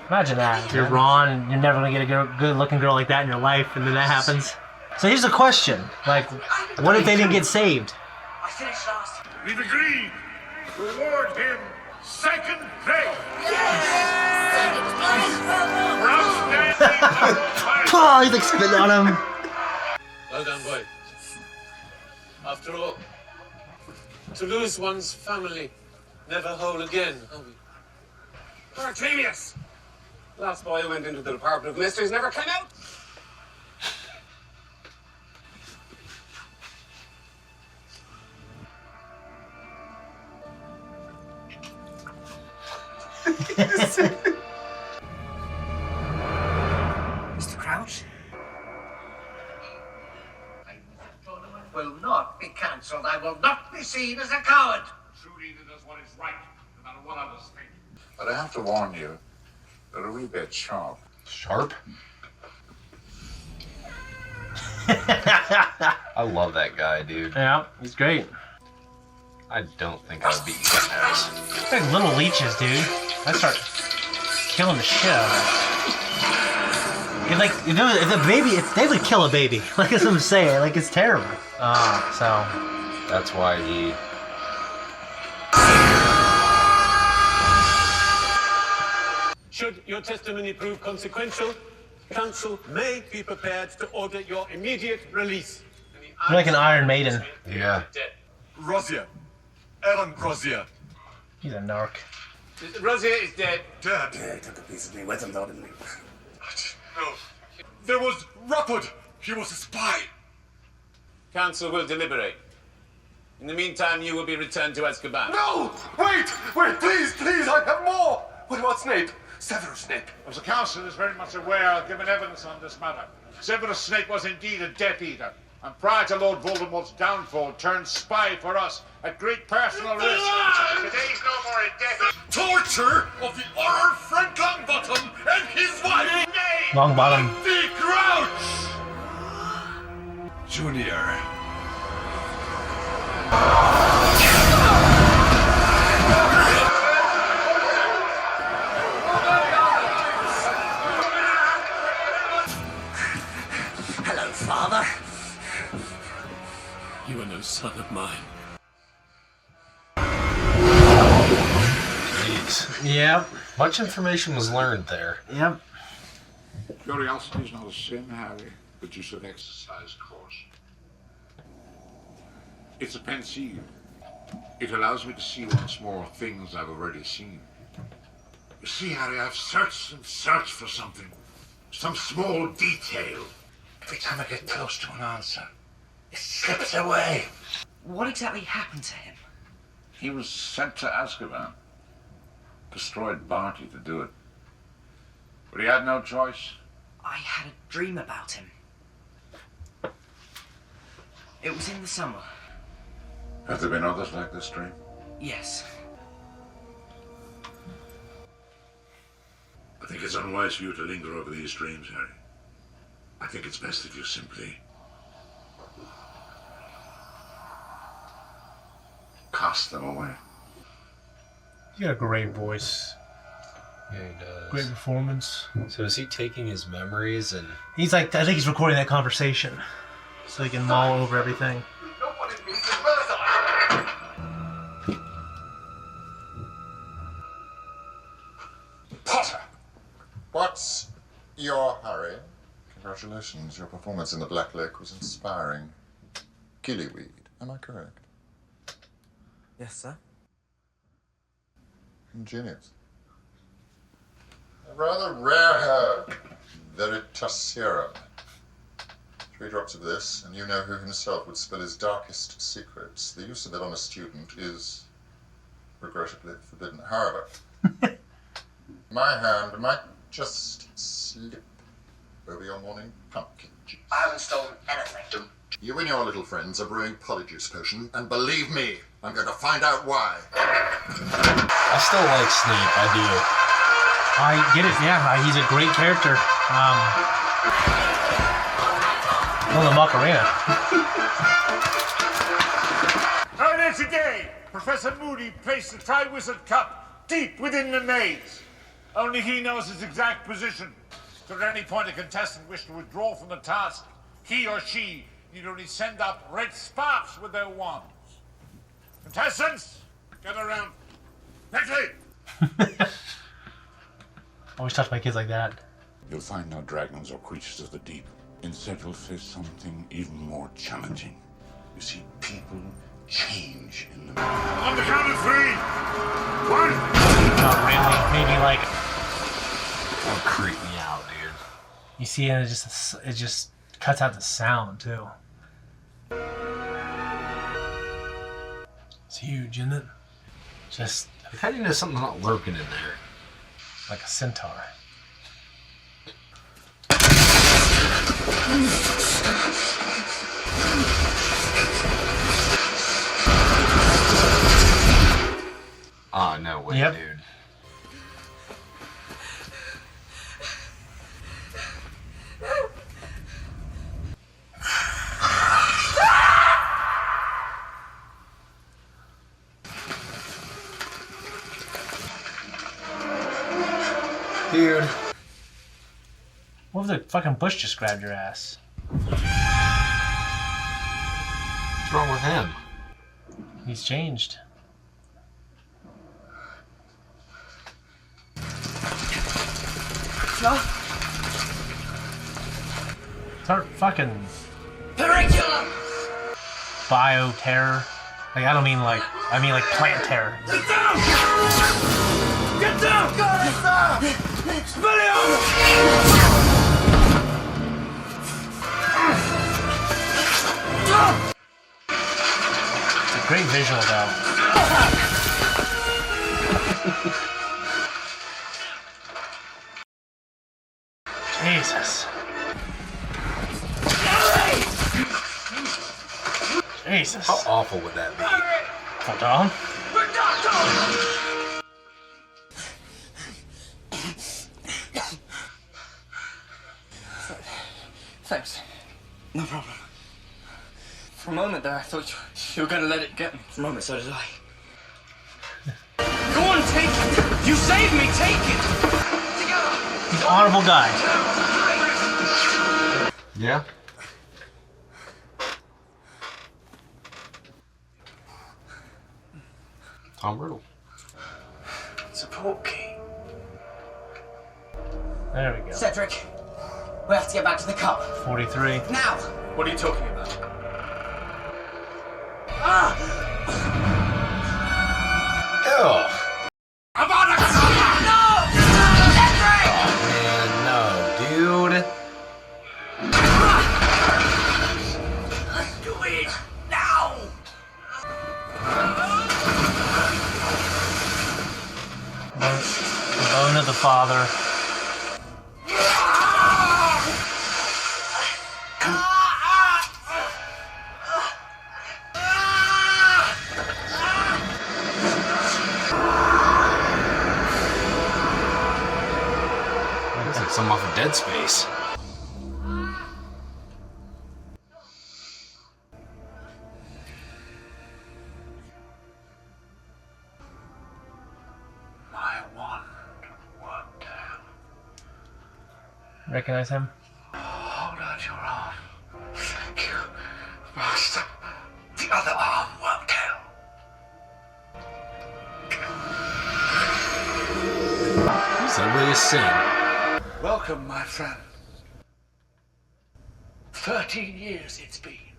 Imagine that. You're Ron, and you're never gonna get a good-looking girl like that in your life, and then that happens. So here's a question: like, what if they didn't get saved? I finished last. We've agreed. Reward him second place. Oh, he's like spitting on him. Well done, boy. After all, to lose one's family, never whole again, are we? Artemius! Last boy who went into the Department of Mysteries never came out. Mr. Crouch? Will not be cancelled. I will not be seen as a coward. True leader does what is right, no matter what others think. But I have to warn you, they're a wee bit sharp. Sharp? I love that guy, dude. Yeah, he's great. I don't think I would beat you guys. They're like little leeches, dude. I start killing the shit out of them. If a baby, they would kill a baby. Like that's what I'm saying. Like it's terrible. So that's why he. Should your testimony prove consequential, counsel may be prepared to order your immediate release. you're like an Iron Maiden. Yeah. Rosier. Ellen Rosier. He's a narc. Rosier is dead. Dead? Yeah, he took a piece of me with him, though, didn't he? No. There was Rufford. He was a spy. Council will deliberate. In the meantime, you will be returned to Azkaban. No! Wait, please, I have more! What about Snape? Severus Snape. As the council is very much aware, I've given evidence on this matter. Severus Snape was indeed a Death Eater, and prior to Lord Voldemort's downfall, turned spy for us at great personal risk. Today's no more a Death Eater. Torture of the Horror Frank Longbottom and his wife! Longbottom. The Grouch! Junior. Hello, Father. You are no son of mine. Jeez. Yep. Much information was learned there. Yep. Curiosity is not a sin, Harry, but you should exercise caution. It's a pensieve. It allows me to see once more things I've already seen. You see, Harry, I've searched and searched for something. Some small detail. Every time I get close to an answer, it slips away. What exactly happened to him? He was sent to Azkaban. Destroyed Barty to do it. But he had no choice. I had a dream about him. It was in the summer. Have there been others like this dream? Yes. I think it's unwise for you to linger over these dreams, Harry. I think it's best if you simply cast them away. You got a great voice. Yeah, he does. Great performance. So is he taking his memories and... He's like, I think he's recording that conversation. So he can mull over everything. Potter! What's your hurry? Congratulations, your performance in the Black Lake was inspiring. Gillyweed, am I correct? Yes, sir. Ingenious. A rather rare herb, Veritaserum. 3 drops of this, and you know who himself would spill his darkest secrets. The use of it on a student is, regrettably, forbidden. However, my hand might just slip over your morning pumpkin juice. I haven't stolen anything. You and your little friends are brewing polyjuice potion, and believe me, I'm going to find out why. I still like Snape, I do. I get it, yeah. He's a great character. On the Macarena. Earlier today, Professor Moody placed the Triwizard Cup deep within the maze. Only he knows its exact position. Should at any point a contestant wish to withdraw from the task, he or she need only send up red sparks with their wands. Contestants, get around. Quickly! Always touch my kids like that. You'll find no dragons or creatures of the deep. Instead, you'll face something even more challenging. You see, people change in the... On the count of 3! 1! Not really. Maybe like... That'll creep me out, dude. You see, and it just cuts out the sound, too. It's huge, isn't it? Just... How do you know something's not lurking in there? Like a centaur. Oh, no way, Yep. dude. Dude. What if the fucking bush just grabbed your ass? What's wrong with him? He's changed. Start fucking Periculum! bio-terror. Like, I don't mean like, I mean like plant terror. Get down! Get down! It's a great visual though. Jesus. Jesus. How awful would that be? Hold on. Thanks. No problem. For a moment there, I thought you were going to let it get me. For a moment, so did I. Go on, take it! You saved me, take it! He's an honorable guy. Yeah? Tom Riddle. Support key. There we go. Cedric, we have to get back to the cup. 43. Now! What are you talking about? Ew. About a no! Cedric! Man, no, dude. Do it now! The bone of the father. Looks like something off of Dead Space. Recognize him? Hold out your arm. Thank you, Master. The other arm won't tell. He's ugly as sin. Welcome, my friend. 13 years it's been,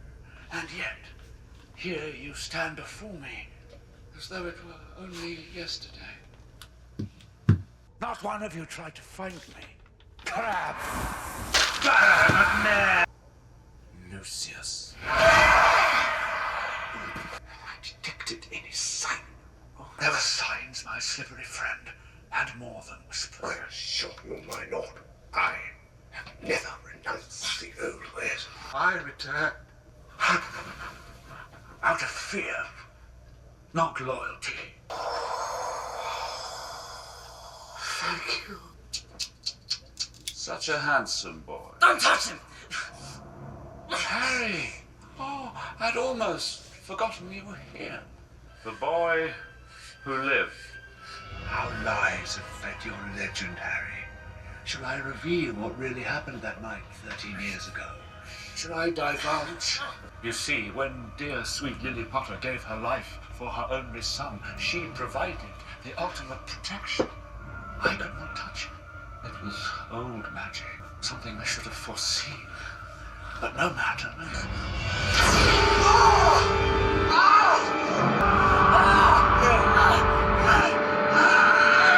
and yet here you stand before me as though it were only yesterday. Not one of you tried to find me. Crab! Lucius. I detected any sign. There were signs, my slippery friend, and more than whispers. I assure you, my lord, I have never renounced the old ways. I return out of fear, not loyalty. Thank you. Such a handsome boy. Don't touch him! Harry! Oh, I'd almost forgotten you were here. The boy who lived. Our lies have fed your legend, Harry. Shall I reveal what really happened that night 13 years ago? Shall I divulge? You see, when dear sweet Lily Potter gave her life for her only son, she provided the ultimate protection. I could not touch it. It was old magic, something I should have foreseen. But no matter.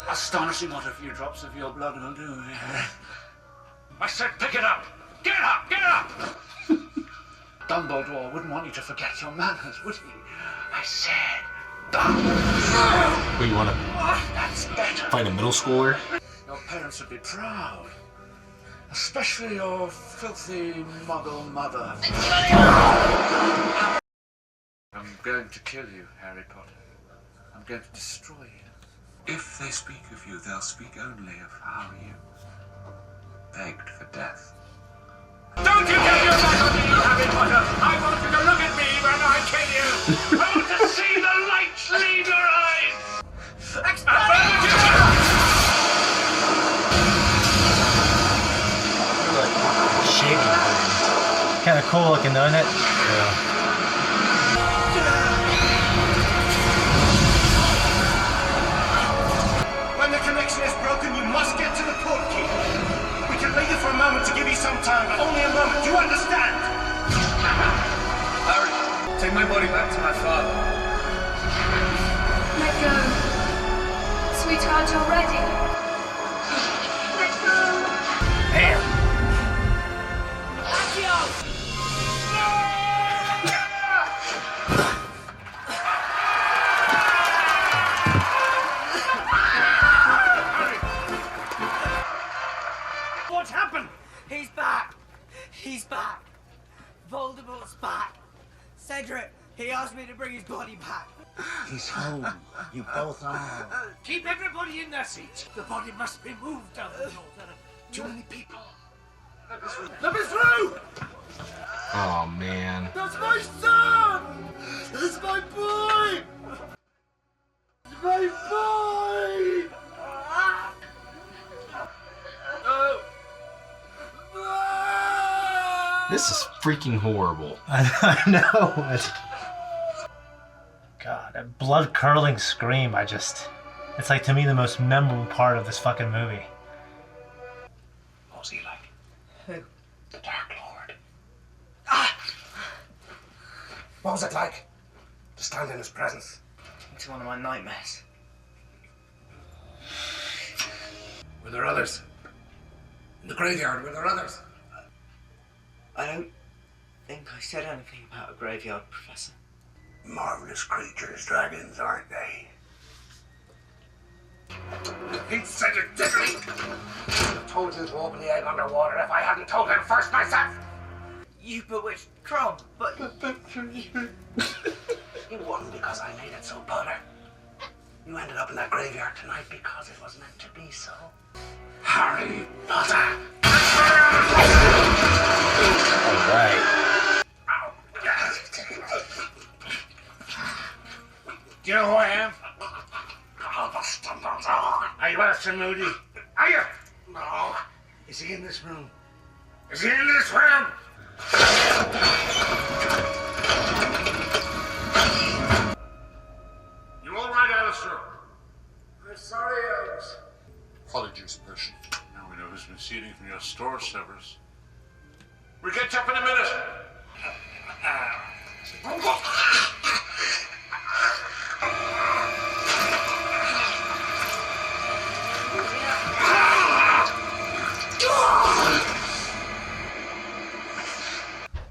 Astonishing what a few drops of your blood will do. I said pick it up! Get up! Get up! Dumbledore wouldn't want you to forget your manners, would he? I said Dumbledore! What, you wanna That's better. fight a middle schooler? Your parents would be proud. Especially your filthy muggle mother. I'm going to kill you, Harry Potter. I'm going to destroy you. If they speak of you, they'll speak only of how you begged for death. Don't you get your back on me, Harry Potter! I want you to look at me when I kill you! I want to see the light leave your eyes! kind of cool looking, doesn't it? Yeah. When the connection is broken, you must get to the port key. We can leave you for a moment to give you some time, but only a moment. Do you understand? Harry, take my body back to my father. Let go. Sweetheart, you're ready. Let go. There. What's happened? He's back. He's back. Voldemort's back. Cedric, he asked me to bring his body back. He's home. You both are. Keep everybody in their seats. The body must be moved down the north. There are too many people. Let me through! Oh man. That's my son! It's my boy! It's my boy! No! This is freaking horrible. I know. God, that blood curdling scream, it's like to me the most memorable part of this fucking movie. What was he like? Who? The Dark Lord. What was it like to stand in his presence? It's one of my nightmares. Were there others? In the graveyard, were there others? I don't think I said anything about a graveyard, Professor. Marvelous creatures, dragons, aren't they? It's Cedric Diggory! I told you to open the egg underwater if I hadn't told him first myself! You bewitched Crom, but... You won because I made it so, Potter. You ended up in that graveyard tonight because it was meant to be so. Harry Potter! Alright. Do you know who I am? Are you Alistair Moody? Are you? No. Is he in this room? Is he in this room? You all right, Alistair? I'm sorry, Elvis. Polyjuice potion. Now we know who's been stealing from your store, Severus. We'll catch up in a minute.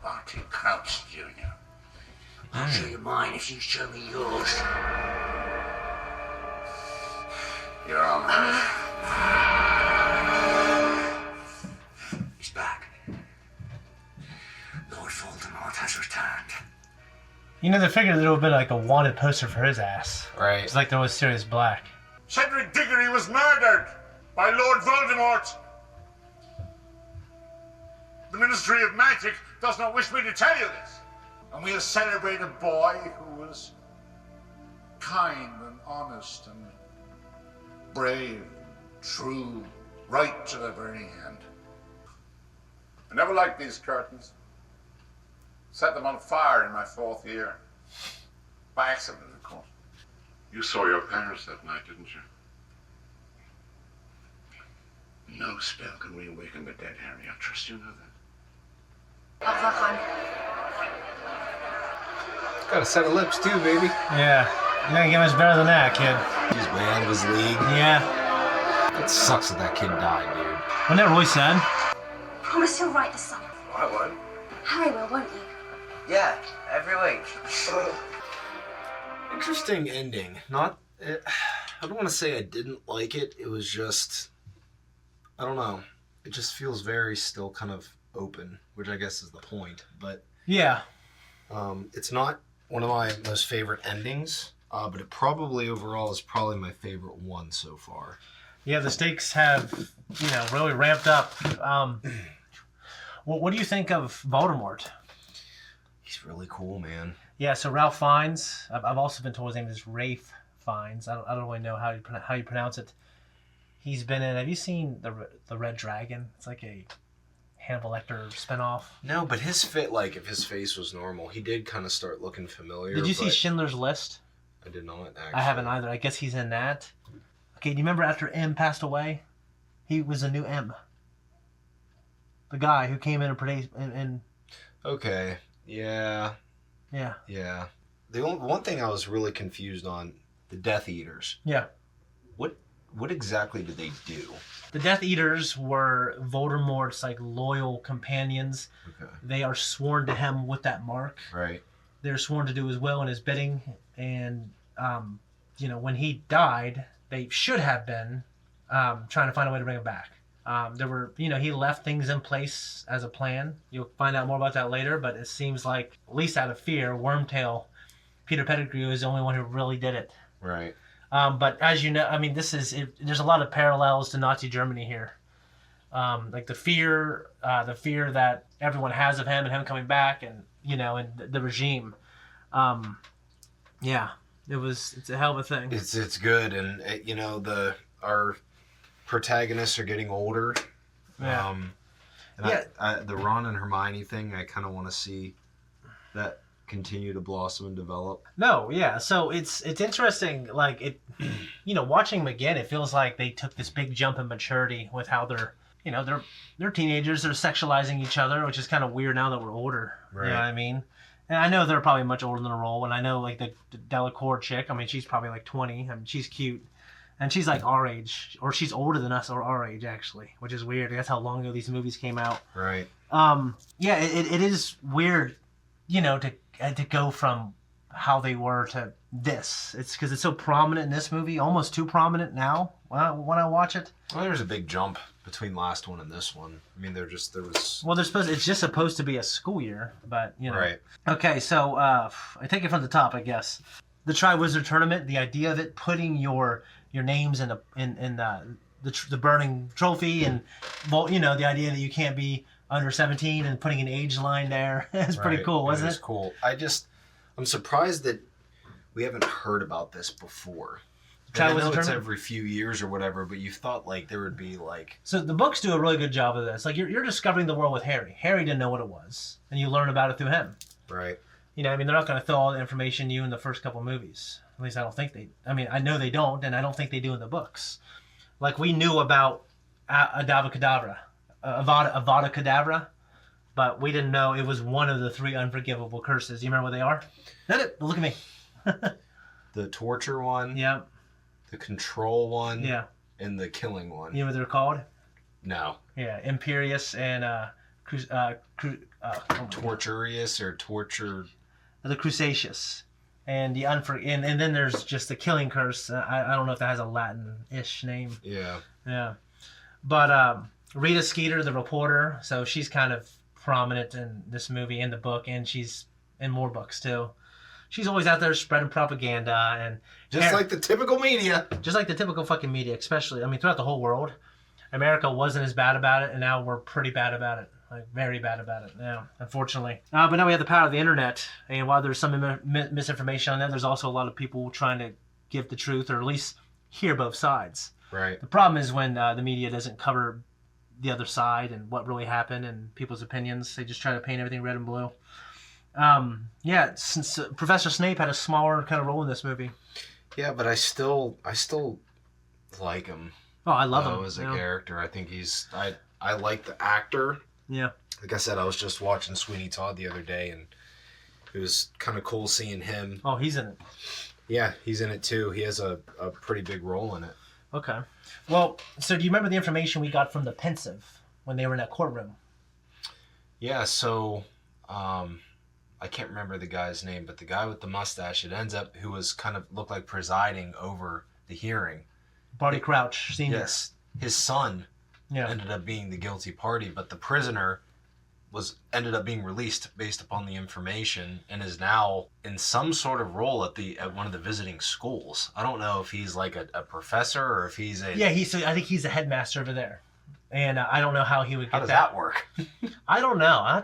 Barty Crouch, Jr. I'll show you mine if you show me yours. You're on her. He's back. Lord Voldemort has returned. You know, they figured there would have been like a wanted poster for his ass. Right. It's like there was Sirius Black. Cedric Diggory was murdered by Lord Voldemort. The Ministry of Magic does not wish me to tell you this. And we'll celebrate a boy who was kind and honest and brave, true, right to the very end. I never liked these curtains. Set them on fire in my 4th year. By accident, of course. You saw your parents that night, didn't you? No spell can reawaken the dead, Harry. I trust you know that. Got a set of lips too, baby. Yeah. You're gonna get much better than that, kid. He's way out of his league. Yeah. It sucks that kid died, dude. Wasn't that really sad? Promise you'll write this song. I won't. Harry will, won't you? Yeah, every week. Interesting ending. Not. I don't want to say I didn't like it. It was just. I don't know. It just feels very still kind of open, which I guess is the point. But yeah, it's not one of my most favorite endings. But it probably overall is probably my favorite one so far. Yeah, the stakes have, really ramped up. What do you think of Voldemort? He's really cool, man. Yeah, so Ralph Fiennes. I've also been told his name is Rafe Fiennes. I don't really know how you pronounce it. He's been in. Have you seen the Red Dragon? It's like a Hannibal Lecter spinoff. No, but his fit, like if his face was normal, he did kind of start looking familiar. Did you see but Schindler's List? I did not, actually. I haven't either. I guess he's in that. Okay, do you remember after M passed away, he was a new M? The guy who came in and Okay, yeah. Yeah. Yeah. The only one thing I was really confused on, the Death Eaters. Yeah. What exactly did they do? The Death Eaters were Voldemort's like loyal companions. Okay. They are sworn to him with that mark. Right. They're sworn to do his will and his bidding. And, when he died, they should have been trying to find a way to bring him back. There were, he left things in place as a plan. You'll find out more about that later, but it seems like, at least out of fear, Wormtail, Peter Pettigrew is the only one who really did it. Right. But as you know, there's a lot of parallels to Nazi Germany here. Like the fear that everyone has of him and him coming back and, and the regime. Yeah, it's a hell of a thing. It's good. And, our protagonists are getting older. Yeah. The Ron and Hermione thing, I kind of want to see that continue to blossom and develop. No, yeah. So it's interesting. Like it, watching them again, it feels like they took this big jump in maturity with how they're teenagers. They're sexualizing each other, which is kind of weird now that we're older. Right. You know what I mean? And I know they're probably much older than a role. And I know like the Delacour chick. I mean, she's probably like 20. I mean, she's cute. And she's like our age, or she's older than us, or our age actually, which is weird. That's how long ago these movies came out. Right. Yeah, it is weird, to go from how they were to this. It's because it's so prominent in this movie, almost too prominent now when I watch it. Well, there's a big jump between last one and this one. I mean, It's just supposed to be a school year, but Right. Okay, so I take it from the top, I guess. The Triwizard Tournament, the idea of it, putting your names in the burning trophy, and the idea that you can't be under 17 and putting an age line there. It's pretty cool, wasn't it? It is cool. I'm surprised that we haven't heard about this before. I know it's every few years or whatever, but you thought like there would be like... So the books do a really good job of this. Like you're discovering the world with Harry. Harry didn't know what it was, and you learn about it through him. Right. They're not going to throw all the information to you in the first couple movies. At least I don't think they... I know they don't, and I don't think they do in the books. Like we knew about Avada Kedavra, but we didn't know it was one of the 3 unforgivable curses. You remember what they are? Look at me. The torture one. Yeah. The control one. Yeah. And the killing one. You know what they're called? No. Yeah, Imperious and Torturious or Torture... The Crusacious. And and then there's just the killing curse. I don't know if that has a Latin-ish name. Yeah. Yeah. But Rita Skeeter, the reporter, so she's kind of prominent in this movie, in the book, and she's in more books too. She's always out there spreading propaganda and like the typical media. Just like the typical fucking media, especially. Throughout the whole world. America wasn't as bad about it, and now we're pretty bad about it. Like, very bad about it now, unfortunately. But now we have the power of the internet, and while there's some misinformation on that, there's also a lot of people trying to give the truth, or at least hear both sides. Right. The problem is when the media doesn't cover the other side and what really happened and people's opinions. They just try to paint everything red and blue. Since Professor Snape had a smaller kind of role in this movie. Yeah, but I still like him. Oh, I love him as a character. I think I like the actor. Yeah. Like I said, I was just watching Sweeney Todd the other day, and it was kind of cool seeing him. Oh, he's in it. Yeah, he's in it too. He has a pretty big role in it. Okay. Well, so do you remember the information we got from the Pensive when they were in that courtroom? Yeah, so I can't remember the guy's name, but the guy with the mustache, who was kind of looked like presiding over the hearing. Barty Crouch, Sr. Yes. His son ended up being the guilty party, but the prisoner ended up being released based upon the information and is now in some sort of role at one of the visiting schools. I don't know if he's like a professor or if he's a... Yeah, I think he's a headmaster over there. And I don't know how he would get How does that work? I don't know.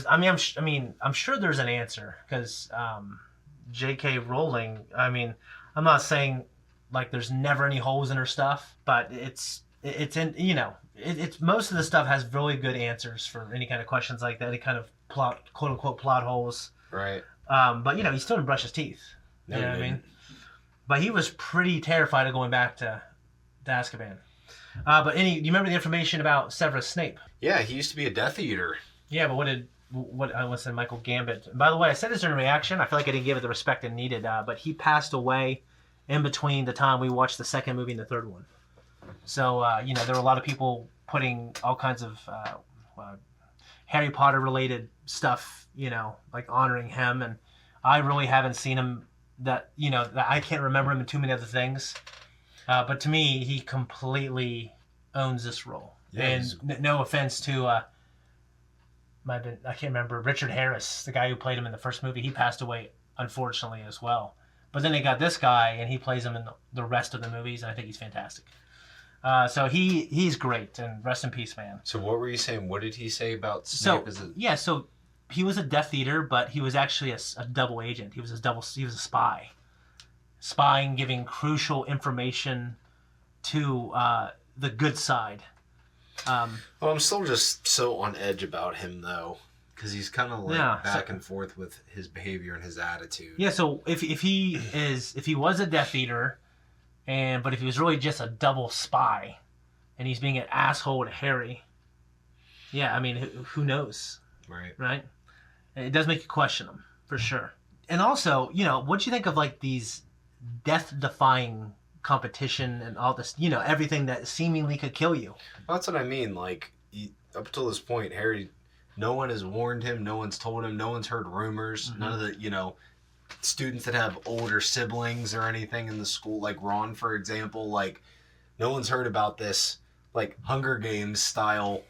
I'm sure there's an answer because J.K. Rowling, I'm not saying like there's never any holes in her stuff, but it's it's in, you know, it's most of the stuff has really good answers for any kind of questions like that. Any kind of plot, quote unquote, plot holes. Right. But you know, he still didn't brush his teeth. You know what I mean? But he was pretty terrified of going back to Azkaban. But do you remember the information about Severus Snape? Yeah, he used to be a Death Eater. Yeah, but I was saying Michael Gambit. And by the way, I said this during reaction. I feel like I didn't give it the respect it needed. But he passed away in between the time we watched the second movie and the third one. So, you know, there were a lot of people putting all kinds of Harry Potter related stuff, you know, like honoring him. And I really haven't seen him that I can't remember him in too many other things. But to me, he completely owns this role. Yeah, and no offense to, I can't remember, Richard Harris, the guy who played him in the first movie. He passed away, unfortunately, as well. But then they got this guy, and he plays him in the rest of the movies, and I think he's fantastic. So he's great, and rest in peace, man. So what were you saying? What did he say about Snape? So he was a Death Eater, but he was actually a double agent. He was a spy, spying, giving crucial information to the good side. Well, I'm still just so on edge about him, though, because he's kind of like back and forth with his behavior and his attitude. Yeah. So if he was a Death Eater, but if he was really just a double spy, and he's being an asshole to Harry, yeah, I mean, who knows? Right. It does make you question him for sure. And also, you know, what do you think of like these death-defying competition and all this, you know, everything that seemingly could kill you? Well, that's what I mean. Like, up till this point, Harry, no one has warned him, no one's told him, no one's heard rumors. Mm-hmm. None of the, you know, students that have older siblings or anything in the school, like Ron, for example, like, no one's heard about this, like, Hunger Games style,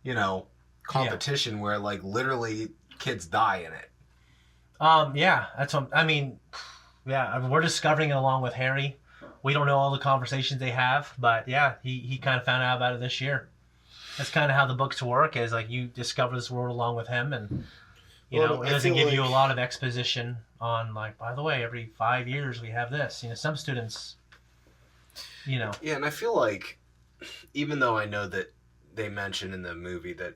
you know, competition where, like, literally kids die in it. Yeah, that's what I mean. Yeah, we're discovering it along with Harry. We don't know all the conversations they have, but yeah, he kind of found out about it this year. That's kind of how the books work, is like you discover this world along with him, and you know, it doesn't give you a lot of exposition on, like, by the way, every 5 years we have this. You know, some students, you know. Yeah, and I feel like, even though I know that they mention in the movie that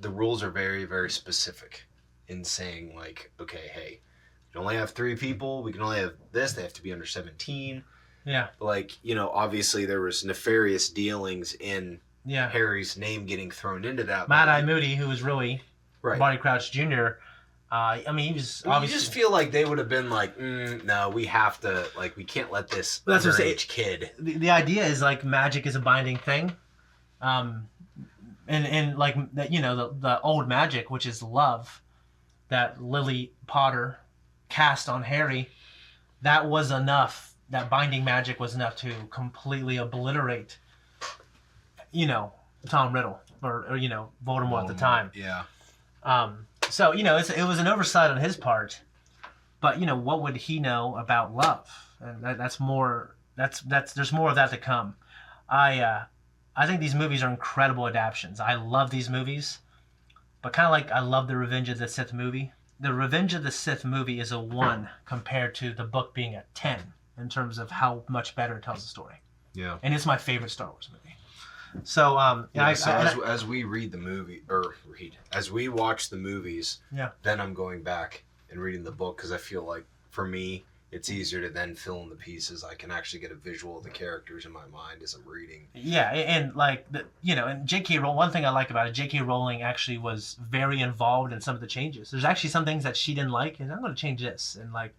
the rules are very, very specific in saying, like, okay, hey, you can only have 3 people, we can only have this, they have to be under 17. Yeah. Like, you know, obviously there was nefarious dealings in Harry's name getting thrown into that. Mad-Eye Moody, who was really Barty Crouch Jr., I mean, he was obviously... You just feel like they would have been like, no, we have to, like, we can't let this underage kid. The idea is, like, magic is a binding thing. And like, you know, the old magic, which is love, that Lily Potter cast on Harry, that was enough. That binding magic was enough to completely obliterate, you know, Tom Riddle or you know, Voldemort at the time. Yeah. So, you know, it was an oversight on his part, but you know, what would he know about love? And that's more. There's more of that to come. I think these movies are incredible adaptations. I love these movies, but kind of like I love the Revenge of the Sith movie. The Revenge of the Sith movie is a 1 compared to the book being a 10 in terms of how much better it tells the story. Yeah. And it's my favorite Star Wars movie. So, as we read the movie, as we watch the movies, then I'm going back and reading the book, because I feel like, for me, it's easier to then fill in the pieces. I can actually get a visual of the characters in my mind as I'm reading. Yeah, and like, you know, and J.K. Rowling, one thing I like about it, J.K. Rowling actually was very involved in some of the changes. There's actually some things that she didn't like, and I'm going to change this. And like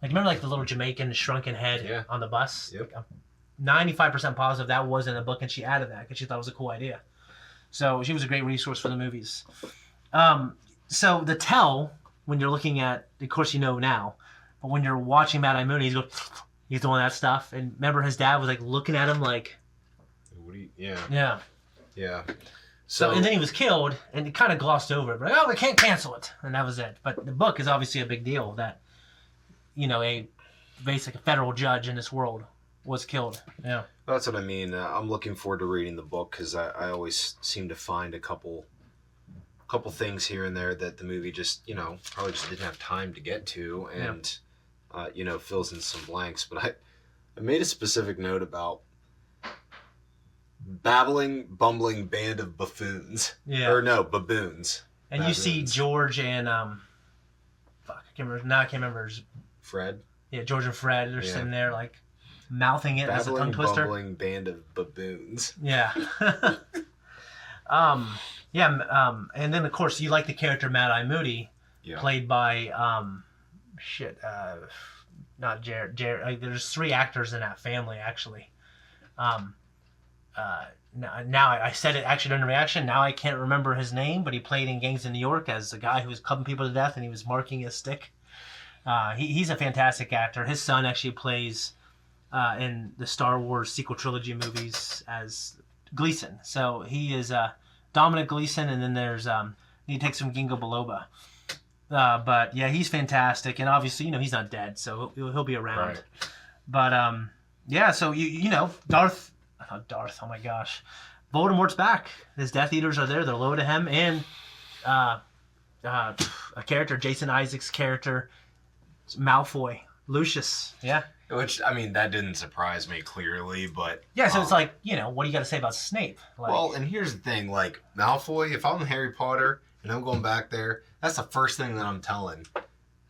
remember like the little Jamaican shrunken head on the bus? Yep. I'm 95% positive that was in a book, and she added that because she thought it was a cool idea. So she was a great resource for the movies. So the tell, when you're looking at, of course you know now, but when you're watching Mad-Eye Moody, he's doing that stuff. And remember, his dad was like looking at him like, what do you, yeah. Yeah. Yeah. So and then he was killed, and it kind of glossed over it. But like, oh, we can't cancel it, and that was it. But the book is obviously a big deal that, you know, a federal judge in this world was killed. Yeah. That's what I mean. I'm looking forward to reading the book, because I always seem to find a couple things here and there that the movie just, you know, probably just didn't have time to get to, and you know, fills in some blanks. But I made a specific note about babbling, bumbling band of buffoons. Yeah. Or no, baboons. And you see George and fuck, I can't remember. Now I can't remember. Fred. Yeah, George and Fred are sitting there like mouthing it as a tongue twister. Bumbling band of baboons. Yeah. And then of course you like the character Mad Eye Moody, played by not Jared. There's 3 actors in that family actually. Now I said it actually during the reaction. Now I can't remember his name, but he played in Gangs of New York as the guy who was clubbing people to death and he was marking his stick. He's a fantastic actor. His son actually plays in the Star Wars sequel trilogy movies as Gleason. So he is Dominic Gleason, and then there's he takes some Ginkgo biloba. But yeah, he's fantastic, and obviously he's not dead, so he'll be around. Right. But yeah, so you know Darth. Oh my gosh, Voldemort's back. His Death Eaters are there. They're loyal to him, and a character, Jason Isaacs' character, Malfoy, Lucius. Yeah. Which, I mean, that didn't surprise me clearly, but... Yeah, so it's like, what do you got to say about Snape? Like, well, and here's the thing, like, Malfoy, if I'm Harry Potter and I'm going back there, that's the first thing that I'm telling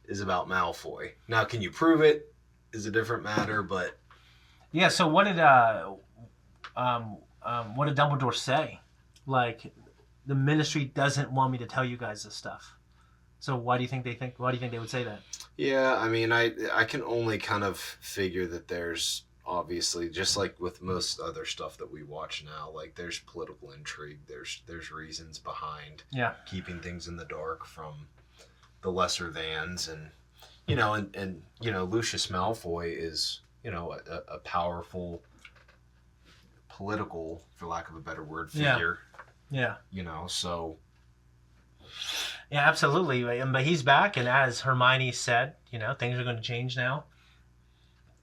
is about Malfoy. Now, can you prove it is a different matter, but... Yeah, so what did Dumbledore say? Like, the Ministry doesn't want me to tell you guys this stuff. So why do you think they would say that? Yeah, I mean, I can only kind of figure that there's obviously, just like with most other stuff that we watch now, like there's political intrigue, there's reasons behind keeping things in the dark from the lesser thans, and Lucius Malfoy is a powerful political, for lack of a better word, figure. Yeah. So. Yeah, absolutely. But he's back, and as Hermione said, things are going to change now.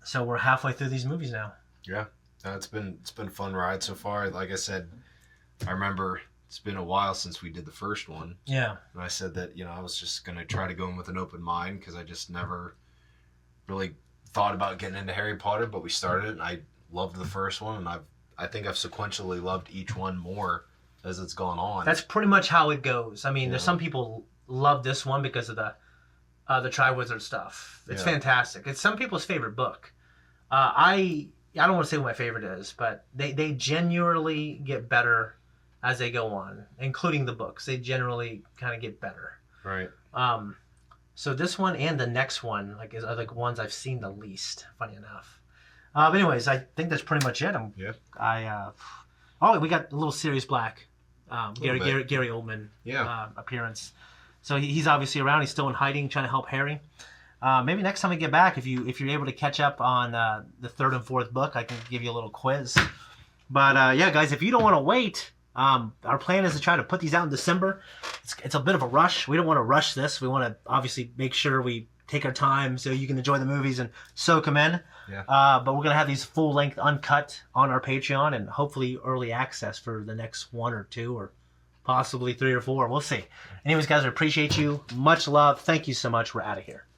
So we're halfway through these movies now. Yeah, it's been a fun ride so far. Like I said, I remember it's been a while since we did the first one. Yeah. And I said that I was just going to try to go in with an open mind because I just never really thought about getting into Harry Potter. But we started it, and I loved the first one, and I think I've sequentially loved each one more as it's gone on. That's pretty much how it goes. I mean, there's some people love this one because of the Triwizard stuff. It's fantastic. It's some people's favorite book. I don't want to say what my favorite is, but they genuinely get better as they go on, including the books. They generally kind of get better. Right. So this one and the next one are the ones I've seen the least, funny enough. But anyways, I think that's pretty much it. We got a little Sirius Black. Gary Oldman appearance. So he's obviously around. He's still in hiding, trying to help Harry. Maybe next time we get back, if you're able to catch up on the 3rd and 4th book, I can give you a little quiz. But yeah, guys, if you don't want to wait, our plan is to try to put these out in December. It's a bit of a rush. We don't want to rush this. We want to obviously make sure we take our time so you can enjoy the movies and soak them in. Yeah. But we're going to have these full-length uncut on our Patreon and hopefully early access for the next 1 or 2 or possibly 3 or 4. We'll see. Anyways, guys, I appreciate you. Much love. Thank you so much. We're out of here.